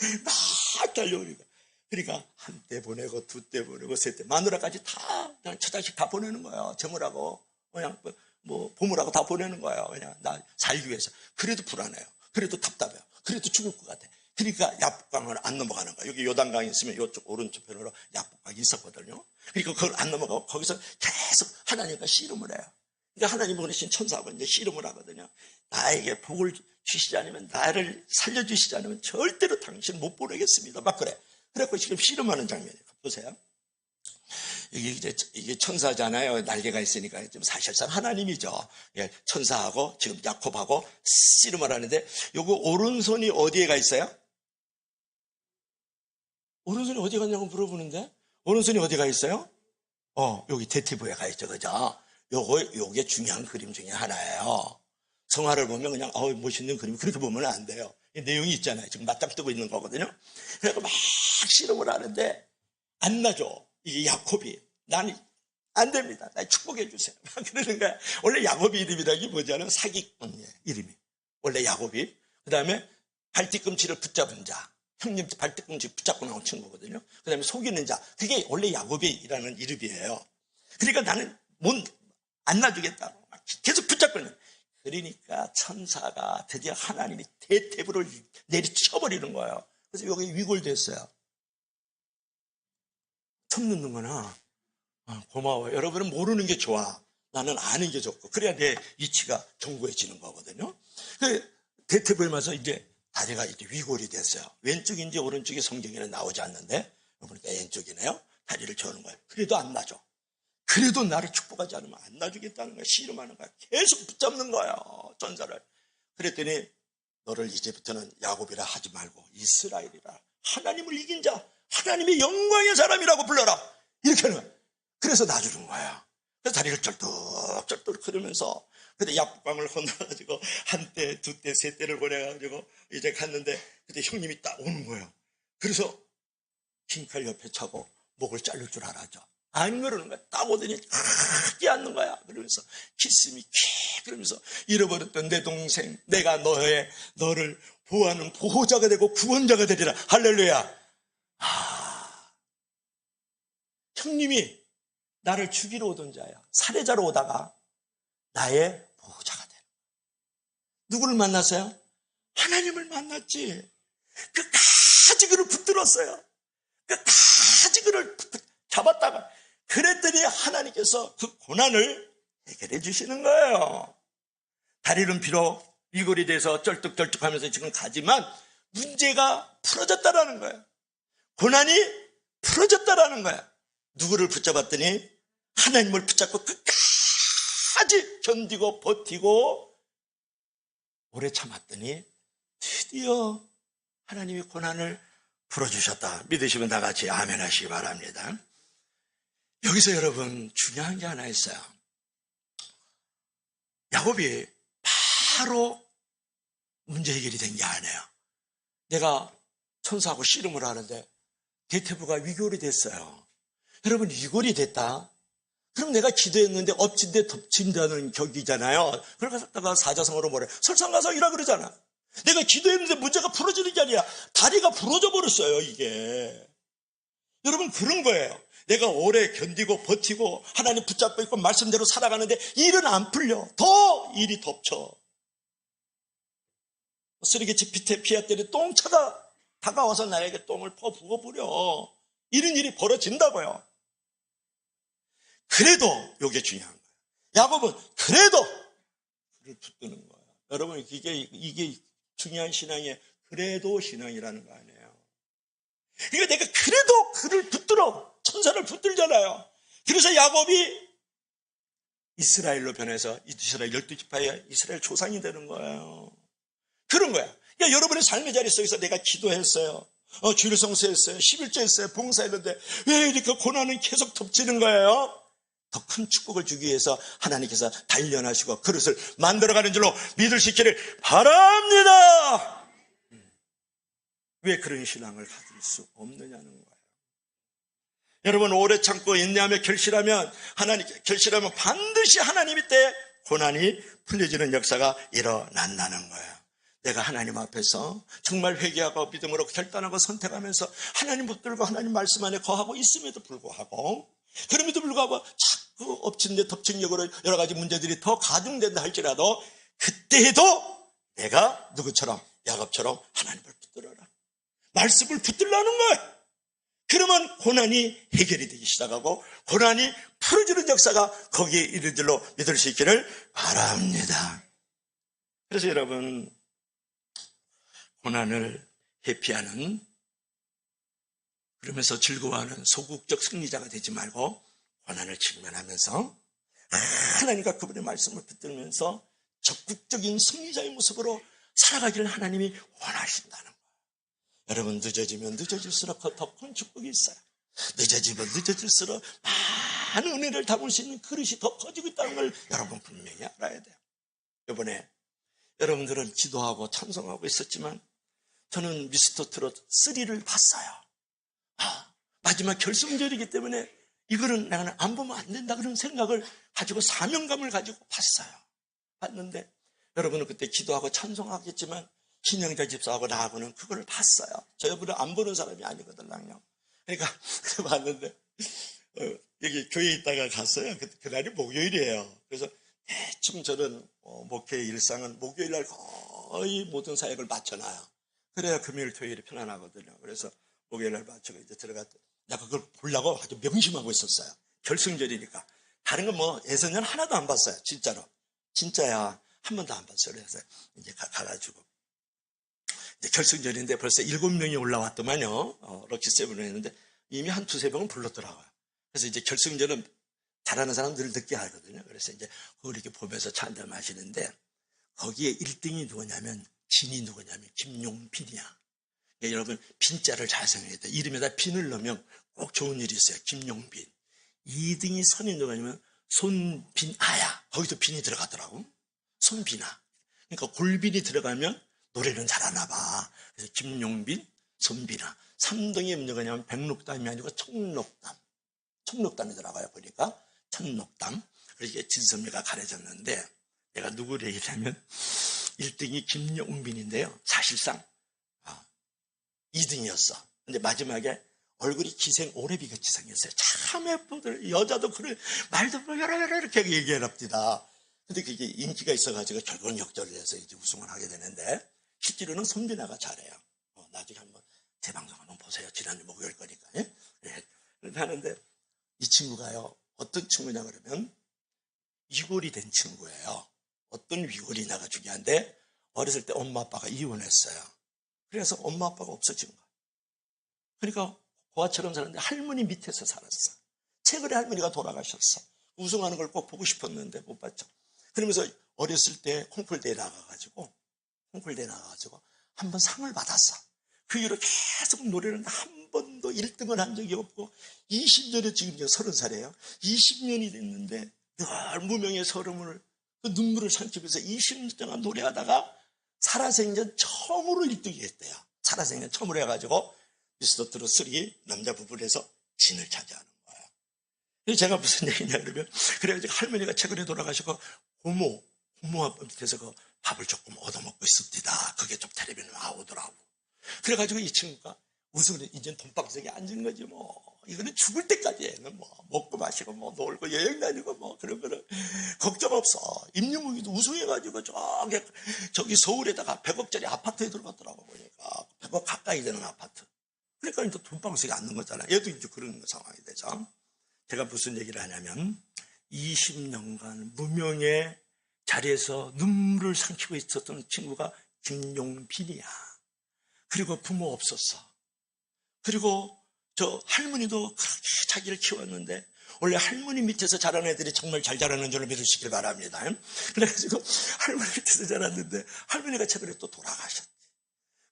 달려오니까. 그러니까 한 때 보내고 두 때 보내고 세 때 마누라까지 다 그냥 처자식 다 보내는 거예요. 저물하고 그냥 보물하고 다 보내는 거예요. 그냥 나 살기 위해서. 그래도 불안해요. 그래도 답답해요. 그래도 죽을 것 같아. 그러니까 야복강을 안 넘어가는 거예요. 여기 요단강이 있으면 이쪽 오른쪽 편으로 야복강이 있었거든요. 그러니까 그걸 안 넘어가고 거기서 계속 하나님과 씨름을 해요. 그러니까 하나님 보내신 천사하고 이제 씨름을 하거든요. 나에게 복을 주시지 않으면, 나를 살려주시지 않으면 절대로 당신 못 보내겠습니다. 막 그래. 그래갖고 지금 씨름하는 장면이에요. 보세요. 이게 천사잖아요. 날개가 있으니까 좀 사실상 하나님이죠. 예, 천사하고 지금 야곱하고 씨름을 하는데, 요거 오른손이 어디에 가 있어요? 오른손이 어디 갔냐고 물어보는데, 오른손이 어디 가 있어요? 여기 대퇴부에 가 있죠. 그죠? 요게 중요한 그림 중에 하나예요. 성화를 보면 그냥, 멋있는 그림, 그렇게 보면 안 돼요. 내용이 있잖아요. 지금 맞짱 뜨고 있는 거거든요. 그래서 막 씨름을 하는데, 안 나죠. 이게 야곱이. 나는 안 됩니다. 나 축복해 주세요. 그러는 거야. 원래 야곱이 이름이라기 뭐냐면 사기꾼 이름이. 원래 야곱이. 그 다음에 발뒤꿈치를 붙잡은 자. 형님 발뒤꿈치 붙잡고 나온 친구거든요. 그 다음에 속이는 자. 그게 원래 야곱이라는 이름이에요. 그러니까 나는 안 놔주겠다. 계속 붙잡고 있는. 그러니까 천사가 드디어 하나님이 대퇴부를 내리쳐버리는 거예요. 그래서 여기 위골됐어요. 처음 듣는구나. 고마워. 여러분은 모르는 게 좋아. 나는 아는 게 좋고. 그래야 내 이치가 견고해지는 거거든요. 대퇴부에 와서 이제 다리가 이제 위골이 됐어요. 왼쪽인지 오른쪽이 성경에는 나오지 않는데, 보니까 왼쪽이네요. 다리를 저는 거예요. 그래도 안 놔줘. 그래도 나를 축복하지 않으면 안 놔주겠다는 거야. 씨름하는 거야. 계속 붙잡는 거야. 전사를. 그랬더니 너를 이제부터는 야곱이라 하지 말고 이스라엘이라. 하나님을 이긴 자, 하나님의 영광의 사람이라고 불러라. 이렇게 하는 거야. 그래서 놔주는 거야. 그래서 다리를 쩔뚝쩔뚝 흐르면서, 근데 야복강을 건너가지고 한 때, 두 때, 세 때를 보내가지고 이제 갔는데, 그때 형님이 딱 오는 거예요. 그래서 킹칼 옆에 차고 목을 자를 줄 알았죠. 안 그러는 거야. 딱 오더니 끼얹는 거야. 그러면서 키스미 그러면서 잃어버렸던 내 동생, 내가 너를 보호하는 보호자가 되고 구원자가 되리라. 할렐루야. 형님이 나를 죽이러 오던 자야. 살해자로 오다가 나의 보호자가 돼. 누구를 만났어요? 하나님을 만났지. 끝까지 그를 붙들었어요. 끝까지 그를 잡았다가, 그랬더니 하나님께서 그 고난을 해결해 주시는 거예요. 다리는 비록 위골이 돼서 쩔뚝쩔뚝하면서 지금 가지만 문제가 풀어졌다라는 거예요. 고난이 풀어졌다라는 거예요. 누구를 붙잡았더니 하나님을 붙잡고 끝까지 견디고 버티고 오래 참았더니 드디어 하나님이 고난을 풀어주셨다. 믿으시면 다 같이 아멘 하시기 바랍니다. 여기서 여러분 중요한 게 하나 있어요. 야곱이 바로 문제 해결이 된 게 아니에요. 내가 천사하고 씨름을 하는데 대퇴부가 위골이 됐어요. 여러분 위골이 됐다? 그럼 내가 기도했는데 엎친 데 덮친다는 격이잖아요. 그러다가 사자성어로 뭐래? 설상가상이라 그러잖아. 내가 기도했는데 문제가 풀어지는 게 아니라 다리가 부러져 버렸어요, 이게. 여러분 그런 거예요. 내가 오래 견디고 버티고 하나님 붙잡고 있고 말씀대로 살아가는데 일은 안 풀려. 더 일이 덮쳐. 쓰레기집 밑에 피했더니 똥차가 다가와서 나에게 똥을 부어버려. 이런 일이 벌어진다고요. 그래도 이게 중요한 거예요. 야곱은 그래도 그를 붙드는 거예요. 여러분 이게 중요한 신앙의 그래도 신앙이라는 거 아니에요. 그러니까 내가 그래도 그를 붙들어. 천사를 붙들잖아요. 그래서 야곱이 이스라엘로 변해서 이스라엘 12지파의 이스라엘 조상이 되는 거예요. 그런 거야. 그러니까 여러분의 삶의 자리 속에서 내가 기도했어요. 주일 성수했어요. 11조 했어요. 봉사했는데 왜 이렇게 고난은 계속 덮치는 거예요? 더 큰 축복을 주기 위해서 하나님께서 단련하시고 그릇을 만들어가는 줄로 믿으시기를 바랍니다. 왜 그런 신앙을 가질 수 없느냐는 거예요. 여러분 오래 참고 인내하며 결실하면 반드시 하나님의 때에 고난이 풀려지는 역사가 일어난다는 거예요. 내가 하나님 앞에서 정말 회개하고 믿음으로 결단하고 선택하면서 하나님 붙들고 하나님 말씀 안에 거하고 있음에도 불구하고 그럼에도 불구하고 자꾸 엎친 데 덮친 격으로 여러 가지 문제들이 더 가중된다 할지라도 그때에도 내가 누구처럼 야곱처럼 하나님을 붙들어라. 말씀을 붙들라는 거예요. 그러면 고난이 해결이 되기 시작하고 고난이 풀어지는 역사가 거기에 이를 줄로 믿을 수 있기를 바랍니다. 그래서 여러분 고난을 회피하는 그러면서 즐거워하는 소극적 승리자가 되지 말고 고난을 직면하면서 하나님과 그분의 말씀을 붙들면서 적극적인 승리자의 모습으로 살아가기를 하나님이 원하신다는 거예요. 여러분 늦어지면 늦어질수록 더 큰 축복이 있어요. 늦어지면 늦어질수록 많은 은혜를 담을 수 있는 그릇이 더 커지고 있다는 걸 여러분 분명히 알아야 돼요. 이번에 여러분들은 기도하고 찬송하고 있었지만 저는 미스터 트롯 3를 봤어요. 마지막 결승전이기 때문에 이거는 나는 안 보면 안 된다 그런 생각을 가지고 사명감을 가지고 봤는데 여러분은 그때 기도하고 찬송하겠지만 신영자 집사하고 나하고는 그걸 봤어요. 저 여러분은 안 보는 사람이 아니거든요. 그러니까 봤는데 여기 교회에 있다가 갔어요. 그날이 목요일이에요. 그래서 대충 저는 목회 일상은 목요일날 거의 모든 사역을 맞춰놔요. 그래야 금요일 토요일이 편안하거든요. 그래서 목요일날 맞추고 이제 들어갔더니 내가 그걸 보려고 아주 명심하고 있었어요. 결승전이니까. 다른 건 뭐 예선전 하나도 안 봤어요. 진짜로. 진짜야. 한 번도 안 봤어요. 그래서 이제 가가지고 이제 결승전인데 벌써 7명이 올라왔더만요. 럭키 세븐을 했는데 이미 한 두세 명은 불렀더라고요. 그래서 이제 결승전은 잘하는 사람 늘 늦게 하거든요. 그래서 이제 그걸 이렇게 보면서 차 한잔 마시는데 거기에 1등이 누구냐면 진이 누구냐면 김용빈이야. 그러니까 여러분 빈자를 잘 생각해야 돼. 이름에다 빈을 넣으면 꼭 좋은 일이 있어요. 김용빈. 2등이 선이 누구냐면 손빈아야. 거기도 빈이 들어가더라고. 손빈아. 그러니까 골빈이 들어가면 노래는 잘하나 봐. 그래서 김용빈, 손빈아. 3등이 누구냐면 백록담이 아니고 청록담. 청록담이 들어가요. 보니까 청록담. 그렇게 진선미가 가려졌는데 내가 누구를 얘기하면 1등이 김용빈인데요. 사실상 2등이었어. 근데 마지막에 얼굴이 오래비같이 생겼어요. 참 예쁘더라. 여자도 그래. 말도 뭐 여러 이렇게 얘기해랍니다. 근데 그게 인기가 있어가지고 결국은 역전을 해서 이제 우승을 하게 되는데 실제로는 손빈아가 잘해요. 나중에 한번 제 방송 한번 보세요. 지난주 목요일 거니까. 예? 네. 그렇게 하는데 이 친구가요. 어떤 친구냐 그러면 위골이 된 친구예요. 어떤 위골이냐가 중요한데 어렸을 때 엄마 아빠가 이혼했어요. 그래서 엄마 아빠가 없어진 거야. 그러니까 고아처럼 사는데 할머니 밑에서 살았어. 최근에 할머니가 돌아가셨어. 우승하는 걸 꼭 보고 싶었는데 못 봤죠. 그러면서 어렸을 때 콩쿨대에 나가가지고 한번 상을 받았어. 그 이후로 계속 노래는 한 번도 1등을 한 적이 없고 20년에 지금 이제 30살이에요. 20년이 됐는데 늘 무명의 서름을 그 눈물을 삼키면서 20년 동안 노래하다가 살아생전 처음으로 1등이 했대요. 살아생전 처음으로 해가지고 미스터트롯 3 남자 부부에서 진을 차지하는 거예요. 그래서 제가 무슨 얘기냐 그러면 그래가지고 할머니가 최근에 돌아가시고 고모 밑에서 그 밥을 조금 얻어먹고 있습니다. 그게 좀 텔레비전에 나오더라고. 그래가지고 이 친구가 무슨 이제 돈방석에 앉은 거지 뭐. 이거는 죽을 때까지는 뭐 먹고 마시고 뭐 놀고 여행 다니고 뭐 그런 거는 걱정 없어. 임영웅이도 우승해가지고 저기 서울에다가 100억짜리 아파트에 들어갔더라고 보니까 100억 가까이 되는 아파트. 그러니까 이제 돈방석에 앉는 거잖아. 얘도 이제 그런 상황이 되죠. 제가 무슨 얘기를 하냐면 20년간 무명의 자리에서 눈물을 삼키고 있었던 친구가 김용빈이야. 그리고 부모 없었어. 그리고 저 할머니도 그렇게 자기를 키웠는데 원래 할머니 밑에서 자란 애들이 정말 잘 자라는 줄을 믿으시길 바랍니다. 그래가지고 할머니 밑에서 자랐는데 할머니가 최근에 또 돌아가셨지.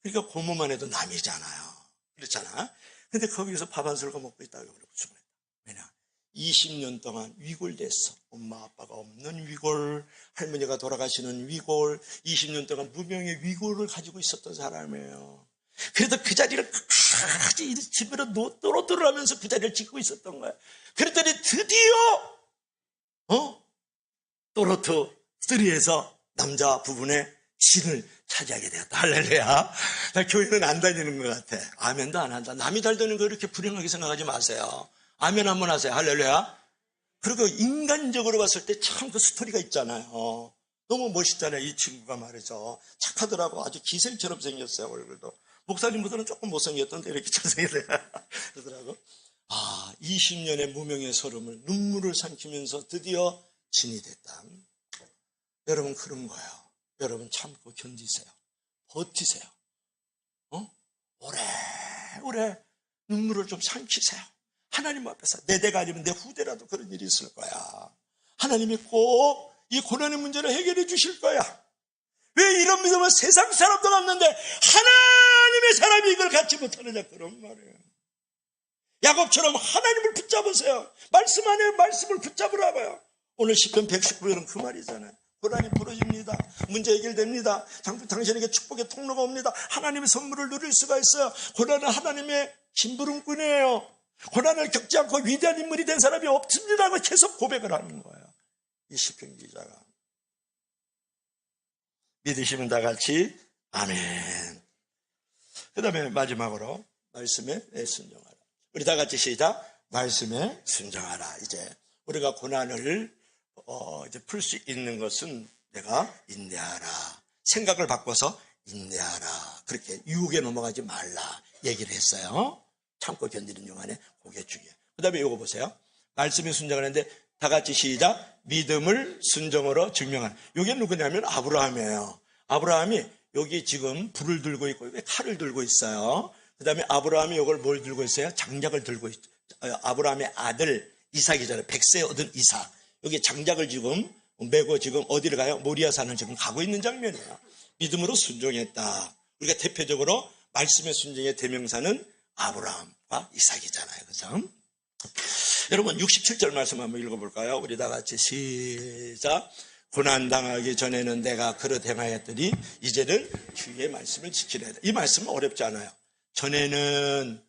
그러니까 고모만 해도 남이잖아요. 그렇잖아. 근데 거기서 밥 한 술 먹고 있다고 그래. 무슨 말이야. 왜냐 20년 동안 위골됐어. 엄마 아빠가 없는 위골, 할머니가 돌아가시는 위골, 20년 동안 무명의 위골을 가지고 있었던 사람이에요. 그래도 그 자리를 끝까지 집으로 또로또로하면서 그 자리를 지키고 있었던 거야. 그랬더니 드디어 또로트 3에서 남자 부분의 진을 차지하게 되었다. 할렐루야. 나 교회는 안 다니는 것 같아. 아멘도 안 한다. 남이 잘 되는 거 이렇게 불행하게 생각하지 마세요. 아멘 한번 하세요. 할렐루야. 그리고 인간적으로 봤을 때 참 그 스토리가 있잖아요. 너무 멋있잖아요. 이 친구가 말이죠. 착하더라고. 아주 기생처럼 생겼어요. 얼굴도. 목사님보다는 조금 못생겼던데 이렇게 잘생겼어요. 그러더라고. 20년의 무명의 서름을 눈물을 삼키면서 드디어 진이 됐다. 여러분 그런 거예요. 여러분 참고 견디세요. 버티세요. 오래 눈물을 좀 삼키세요. 하나님 앞에서 내 대가 아니면 내 후대라도 그런 일이 있을 거야. 하나님이 꼭 이 고난의 문제를 해결해 주실 거야. 왜 이런 믿음은 세상 사람도 없는데 하나님의 사람이 이걸 갖지 못하느냐 그런 말이에요. 야곱처럼 하나님을 붙잡으세요. 말씀 안에 말씀을 붙잡으라고요. 오늘 시편 119편은 그 말이잖아요. 고난이 부러집니다. 문제 해결됩니다. 당신에게 축복의 통로가 옵니다. 하나님의 선물을 누릴 수가 있어요. 고난은 하나님의 심부름꾼이에요. 고난을 겪지 않고 위대한 인물이 된 사람이 없습니다라고 계속 고백을 하는 거예요. 이 시편 기자가. 믿으시면 다 같이 아멘. 그 다음에 마지막으로 말씀에 순종하라. 우리 다 같이 시작. 말씀에 순종하라. 이제 우리가 고난을 이제 풀 수 있는 것은 내가 인내하라. 생각을 바꿔서 인내하라. 그렇게 유혹에 넘어가지 말라 얘기를 했어요. 참고 견디는 동안에 그게 중요해요. 그 다음에 이거 보세요. 말씀에 순종하는데 다 같이 시작. 믿음을 순종으로 증명하라. 이게 누구냐면 아브라함이에요. 아브라함이 여기 지금 불을 들고 있고 칼을 들고 있어요. 그 다음에 아브라함이 이걸 뭘 들고 있어요? 장작을 들고 있어요. 아브라함의 아들 이삭이잖아요. 100세 얻은 이삭. 여기 장작을 지금 메고 지금 어디를 가요? 모리아산을 지금 가고 있는 장면이에요. 믿음으로 순종했다. 우리가 대표적으로 말씀의 순종의 대명사는 아브라함과 이삭이잖아요. 그죠? 여러분 67절 말씀 한번 읽어볼까요? 우리 다 같이 시작. 고난당하기 전에는 내가 그릇 행하였더니 이제는 주의 말씀을 지키려. 이 말씀은 어렵지 않아요. 전에는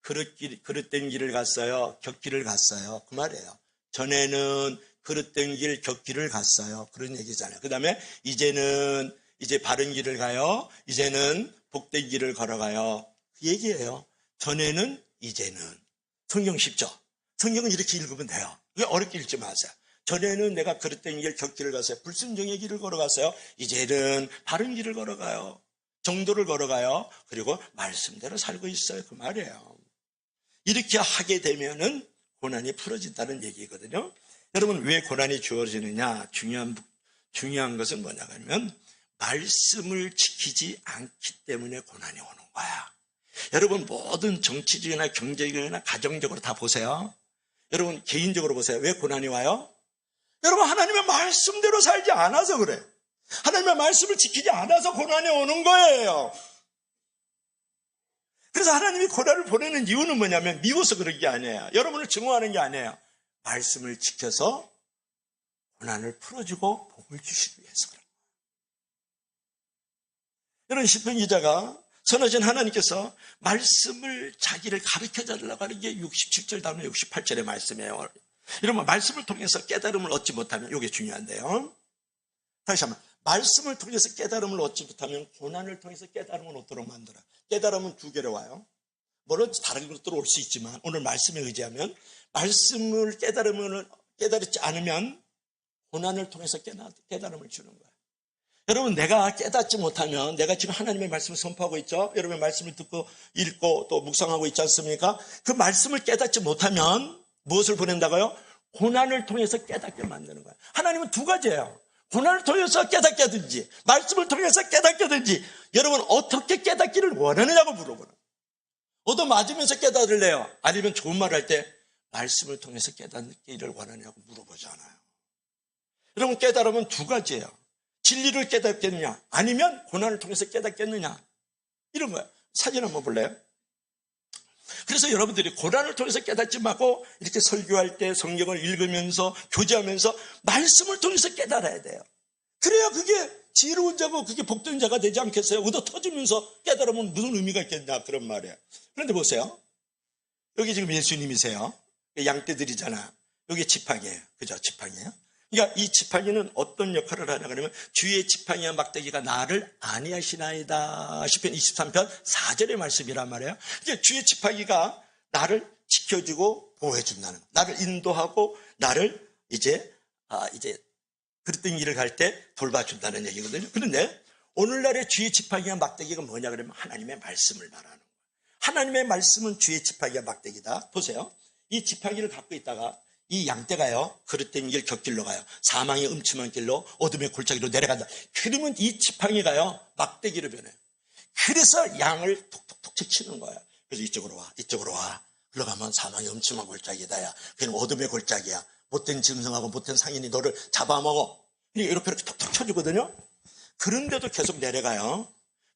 그릇된 길을 갔어요. 격길을 갔어요. 그 말이에요. 전에는 그릇된 길, 격길을 갔어요. 그런 얘기잖아요. 그 다음에 이제는 이제 바른 길을 가요. 이제는 복된 길을 걸어가요. 그 얘기예요. 전에는 이제는. 성경 쉽죠? 성경은 이렇게 읽으면 돼요. 어렵게 읽지 마세요. 전에는 내가 그릇된 길, 격길을 갔어요. 불순종의 길을 걸어갔어요. 이제는 바른 길을 걸어가요. 정도를 걸어가요. 그리고 말씀대로 살고 있어요. 그 말이에요. 이렇게 하게 되면은 고난이 풀어진다는 얘기거든요. 여러분 왜 고난이 주어지느냐? 중요한 것은 뭐냐면 말씀을 지키지 않기 때문에 고난이 오는 거야. 여러분 모든 정치적이나 경제적이나 가정적으로 다 보세요. 여러분 개인적으로 보세요. 왜 고난이 와요? 여러분 하나님의 말씀대로 살지 않아서 그래. 하나님의 말씀을 지키지 않아서 고난이 오는 거예요. 그래서 하나님이 고난을 보내는 이유는 뭐냐면 미워서 그런 게 아니에요. 여러분을 증오하는 게 아니에요. 말씀을 지켜서 고난을 풀어주고 복을 주시기 위해서 그래요. 이런 시편 기자가 선하신 하나님께서 말씀을 자기를 가르쳐달라고 하는 게 67절 다음에 68절의 말씀이에요. 이러면 말씀을 통해서 깨달음을 얻지 못하면 이게 중요한데요. 다시 한번 말씀을 통해서 깨달음을 얻지 못하면 고난을 통해서 깨달음을 얻도록 만들어. 깨달음은 두 개로 와요. 물론 다른 것들로 올 수 있지만 오늘 말씀에 의지하면 말씀을 깨달지 않으면 고난을 통해서 깨달음을 주는 거예요. 여러분, 내가 깨닫지 못하면, 내가 지금 하나님의 말씀을 선포하고 있죠? 여러분의 말씀을 듣고 읽고 또 묵상하고 있지 않습니까? 그 말씀을 깨닫지 못하면 무엇을 보낸다고요? 고난을 통해서 깨닫게 만드는 거예요. 하나님은 두 가지예요. 고난을 통해서 깨닫게 하든지 말씀을 통해서 깨닫게 하든지. 여러분, 어떻게 깨닫기를 원하느냐고 물어보는 거예요. 얻어맞으면서 깨달을래요? 아니면 좋은 말을 할 때 말씀을 통해서 깨닫기를 원하느냐고 물어보잖아요. 여러분, 깨달으면 두 가지예요. 진리를 깨닫겠느냐, 아니면 고난을 통해서 깨닫겠느냐, 이런 거예요. 사진 한번 볼래요? 그래서 여러분들이 고난을 통해서 깨닫지 말고 이렇게 설교할 때 성경을 읽으면서 교제하면서 말씀을 통해서 깨달아야 돼요. 그래야 그게 지혜로운 자고 그게 복된 자가 되지 않겠어요? 얻어 터지면서 깨달으면 무슨 의미가 있겠냐, 그런 말이에요. 그런데 보세요. 여기 지금 예수님이세요. 양떼들이잖아. 여기 지팡이에요. 그죠? 지팡이에요. 그러니까 이 지팡이는 어떤 역할을 하냐 그러면 주의 지팡이와 막대기가 나를 아니하시나이다. 시편 23편 4절의 말씀이란 말이에요. 그러니까 주의 지팡이가 나를 지켜주고 보호해준다는 거예요. 나를 인도하고 나를 이제 그랬던 일을 갈 때 돌봐준다는 얘기거든요. 그런데 오늘날의 주의 지팡이와 막대기가 뭐냐 그러면 하나님의 말씀을 말하는 거예요. 하나님의 말씀은 주의 지팡이와 막대기다. 보세요. 이 지팡이를 갖고 있다가 이 양떼가요, 그릇된 길 곁길로 가요. 사망의 음침한 길로 어둠의 골짜기로 내려간다. 그러면 이 지팡이가요, 막대기로 변해요. 그래서 양을 톡톡톡 치는 거예요. 그래서 이쪽으로 와, 이쪽으로 와. 흘러가면 사망의 음침한 골짜기다. 야, 그냥 어둠의 골짜기야. 못된 짐승하고 못된 상인이 너를 잡아먹어. 이렇게 톡톡 쳐주거든요. 그런데도 계속 내려가요.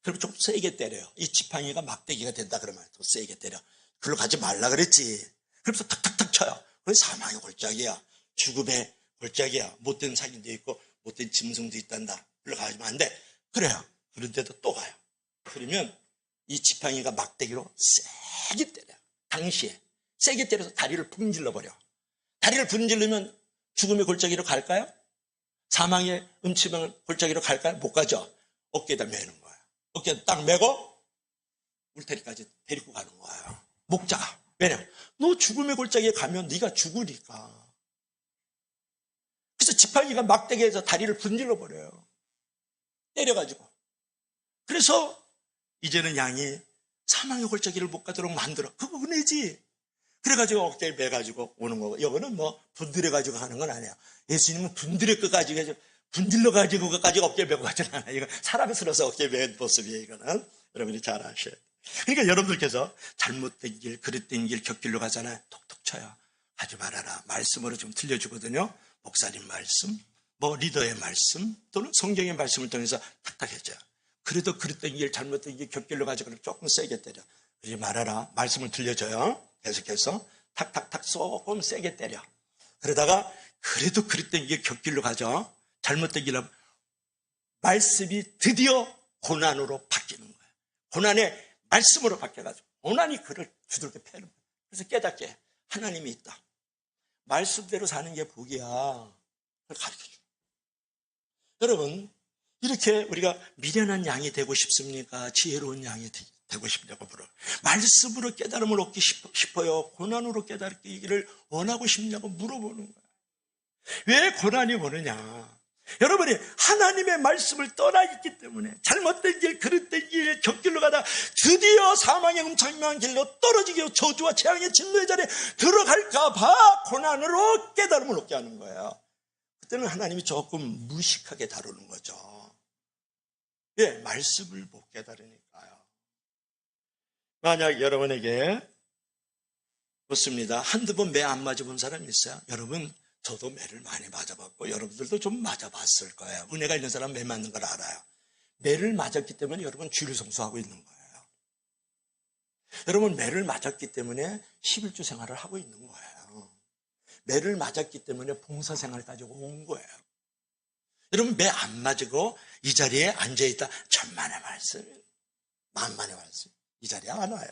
그러면 좀 세게 때려요. 이 지팡이가 막대기가 된다 그러면 더 세게 때려. 글로 가지 말라 그랬지. 그래서 탁탁탁 쳐요. 그래서 사망의 골짜기야. 죽음의 골짜기야. 못된 상인도 있고 못된 짐승도 있단다. 흘러가면 안 돼. 그래요. 그런데도 또 가요. 그러면 이 지팡이가 막대기로 세게 때려요. 당시에 세게 때려서 다리를 분질러 버려. 다리를 분질르면 죽음의 골짜기로 갈까요? 사망의 음침한 골짜기로 갈까요? 못 가죠. 어깨에다 매는 거예요. 어깨에다 딱 매고 울타리까지 데리고 가는 거예요. 목자가. 왜냐? 너 죽음의 골짜기에 가면 네가 죽으니까. 그래서 지팡이가 막대기에서 다리를 분질러 버려요. 때려가지고. 그래서 이제는 양이 사망의 골짜기를 못 가도록 만들어. 그거 은혜지. 그래가지고 어깨에 매가지고 오는 거고. 이거는 뭐 분들여가지고 하는 건 아니야. 예수님은 분들여가지고 분질러가지고 그까지 어깨에 매고 가지는 않아요. 이건 사람이 들어서 어깨에 맨 모습이에요. 이거는 여러분이 잘 아셔요. 그러니까 여러분들께서 잘못된 길, 그릇된 길, 곁길로 가잖아요. 톡톡 쳐요. 하지 말아라. 말씀으로 좀 들려주거든요. 목사님 말씀, 뭐 리더의 말씀, 또는 성경의 말씀을 통해서 탁탁 해줘요. 그래도 그릇된 길, 잘못된 길, 곁길로 가지고 조금 세게 때려. 그러지 말아라. 말씀을 들려줘요. 계속해서 탁탁탁 조금 세게 때려. 그러다가 그래도 그릇된 길, 곁길로 가죠. 잘못된 길은 말씀이 드디어 고난으로 바뀌는 거예요. 고난의 말씀으로 바뀌어가지고 고난이 그를 두들겨 패는 거예요. 그래서 깨닫게 하나님이 있다. 말씀대로 사는 게 복이야. 그걸 가르쳐줘요. 여러분, 이렇게 우리가 미련한 양이 되고 싶습니까? 지혜로운 양이 되고 싶냐고 물어요. 말씀으로 깨달음을 얻기 싶어요? 고난으로 깨닫기를 원하고 싶냐고 물어보는 거예요. 왜 고난이 오느냐? 여러분이 하나님의 말씀을 떠나 있기 때문에 잘못된 길, 그릇된 길, 곁길로 가다 드디어 사망의 음침한 길로 떨어지게 저주와 재앙의 진노의 자리에 들어갈까 봐 고난으로 깨달음을 얻게 하는 거예요. 그때는 하나님이 조금 무식하게 다루는 거죠. 예, 말씀을 못 깨달으니까요. 만약 여러분에게 그렇습니다. 한두 번 매 안 맞아본 사람이 있어요? 여러분, 저도 매를 많이 맞아봤고 여러분들도 좀 맞아봤을 거예요. 은혜가 있는 사람은 매 맞는 걸 알아요. 매를 맞았기 때문에 여러분 주를 성수하고 있는 거예요. 여러분, 매를 맞았기 때문에 11주 생활을 하고 있는 거예요. 매를 맞았기 때문에 봉사 생활 가지고 온 거예요. 여러분, 매 안 맞고 이 자리에 앉아있다 천만의 말씀, 만만의 말씀, 이 자리에 안 와요.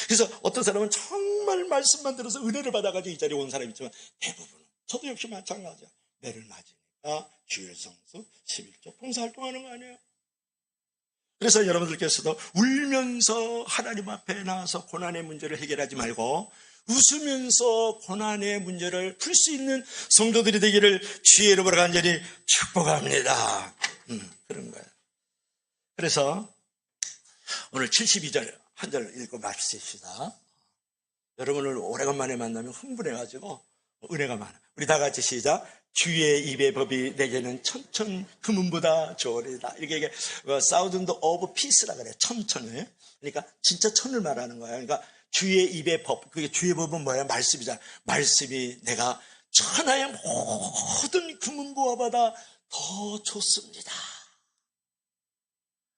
그래서 어떤 사람은 정말 말씀만 들어서 은혜를 받아가지고 이 자리에 온 사람이 있지만 대부분은, 저도 역시 마찬가지야. 매를 맞으니까 주일 성수 11조 봉사활동하는 거 아니에요. 그래서 여러분들께서도 울면서 하나님 앞에 나와서 고난의 문제를 해결하지 말고 웃으면서 고난의 문제를 풀 수 있는 성도들이 되기를 주의 이름으로 간절히 축복합니다. 그런 거예요. 그래서 오늘 72절 한 절 읽고 마치시다. 여러분을 오래간만에 만나면 흥분해가지고 은혜가 많아. 우리 다 같이 시작. 주의 입의 법이 내게는 천천 금은보다 좋으리다. 이렇게 사우전드 오브 피스라 그래. 천천을. 그러니까 진짜 천을 말하는 거예요. 그러니까 주의 입의 법. 그게 주의 법은 뭐야? 말씀이잖아. 말씀이 내가 천하의 모든 금은보화보다 더 좋습니다.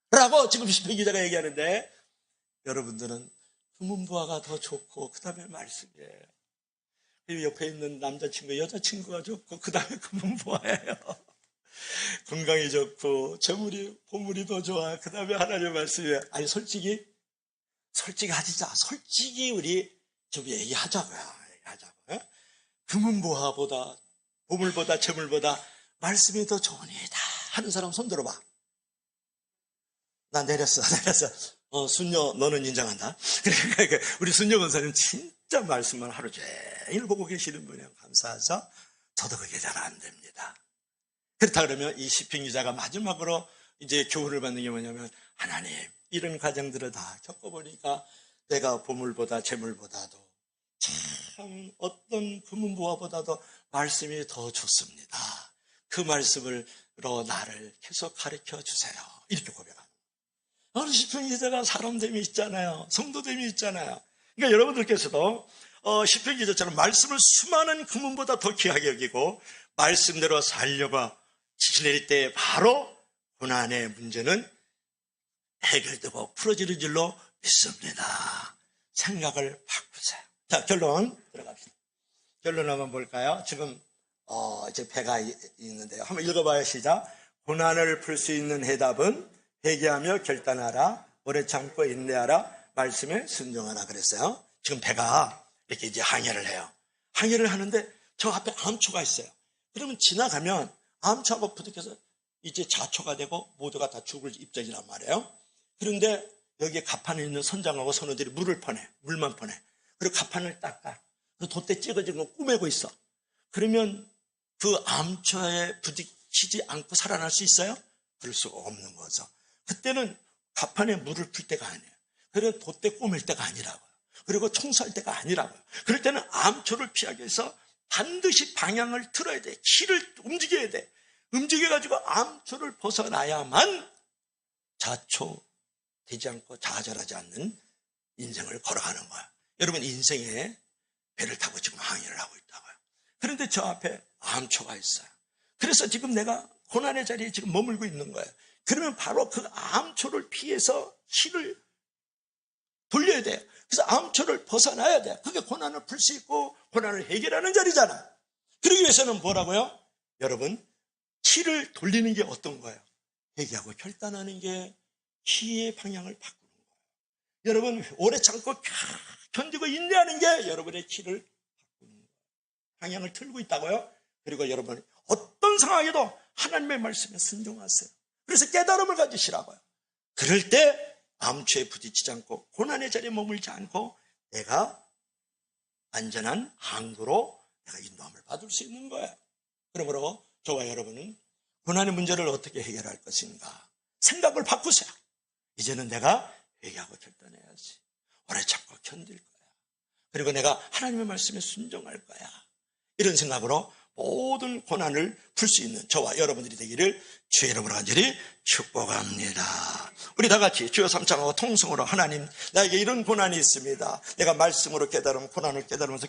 라고 지금 시편 기자가 얘기하는데, 여러분들은 금은보화가 더 좋고 그 다음에 말씀이에요. 옆에 있는 남자친구, 여자친구가 좋고 그 다음에 금은보화예요. 건강이 좋고 재물이, 보물이 더 좋아. 그 다음에 하나님의 말씀이에요. 아니 솔직히 하자. 솔직히 우리 좀 얘기하자고요. 금은보화보다, 보물보다, 재물보다 말씀이 더 좋으니다 하는 사람 손 들어봐. 나 내렸어. 순녀 너는 인정한다. 그러니까 우리 순녀 권사님 진짜 말씀만 하루 종일 보고 계시는 분이에요. 감사하죠? 저도 그게 잘 안 됩니다. 그렇다 그러면 이 시편 기자가 마지막으로 이제 교훈을 받는 게 뭐냐면, 하나님 이런 과정들을 다 겪어보니까 내가 보물보다 재물보다도 참 어떤 금은보화보다도 말씀이 더 좋습니다. 그 말씀으로 나를 계속 가르쳐 주세요. 이렇게 고백합니다. 어느 시편 기자가 사람됨이 있잖아요. 성도됨이 있잖아요. 그러니까 여러분들께서도 시편 기자처럼 말씀을 수많은 금은보다 더 귀하게 여기고 말씀대로 살려고 지내릴 때 바로 고난의 문제는 해결되고 풀어지는 줄로 믿습니다. 생각을 바꾸세요. 자, 결론 들어갑시다. 결론 한번 볼까요? 지금 이제 배가 있는데요. 한번 읽어봐요. 시작. 고난을 풀 수 있는 해답은 회개하며 결단하라, 오래 참고 인내하라, 말씀에 순종하라 그랬어요. 지금 배가 이렇게 이제 항해를 해요. 항해를 하는데 저 앞에 암초가 있어요. 그러면 지나가면 암초하고 부딪혀서 이제 자초가 되고 모두가 다 죽을 입장이란 말이에요. 그런데 여기에 갑판에 있는 선장하고 선원들이 물만 퍼내. 그리고 갑판을 닦아. 그리고 돛대 찍어진 거 꾸매고 있어. 그러면 그 암초에 부딪히지 않고 살아날 수 있어요? 그럴 수가 없는 거죠. 그때는 갑판에 물을 풀 때가 아니에요. 그래서 돛대 꾸밀 때가 아니라고요. 그리고 청소할 때가 아니라고요. 그럴 때는 암초를 피하기 위해서 반드시 방향을 틀어야 돼. 키를 움직여야 돼. 움직여가지고 암초를 벗어나야만 자초되지 않고 좌절하지 않는 인생을 걸어가는 거야. 여러분, 인생에 배를 타고 지금 항해를 하고 있다고요. 그런데 저 앞에 암초가 있어요. 그래서 지금 내가 고난의 자리에 지금 머물고 있는 거예요. 그러면 바로 그 암초를 피해서 키를 돌려야 돼요. 그래서 암초를 벗어나야 돼요. 그게 고난을 풀 수 있고 고난을 해결하는 자리잖아. 그러기 위해서는 뭐라고요? 여러분, 키를 돌리는 게 어떤 거예요? 회개하고 결단하는 게 키의 방향을 바꾸는 거예요. 여러분, 오래 참고 견디고 인내하는 게 여러분의 키를 바꾸는 거예요. 방향을 틀고 있다고요? 그리고 여러분, 어떤 상황에도 하나님의 말씀에 순종하세요. 그래서 깨달음을 가지시라고요. 그럴 때 암초에 부딪히지 않고 고난의 자리에 머물지 않고 내가 안전한 항구로 내가 인도함을 받을 수 있는 거예요. 그러므로 저와 여러분은 고난의 문제를 어떻게 해결할 것인가 생각을 바꾸세요. 이제는 내가 회개하고 결단해야지. 오래 참고 견딜 거야. 그리고 내가 하나님의 말씀에 순종할 거야. 이런 생각으로 모든 고난을 풀 수 있는 저와 여러분들이 되기를 주의 이름으로 간절히 축복합니다. 우리 다 같이 주여 삼창하고 통성으로, 하나님 나에게 이런 고난이 있습니다. 내가 말씀으로 깨달으면 고난을 깨달으면서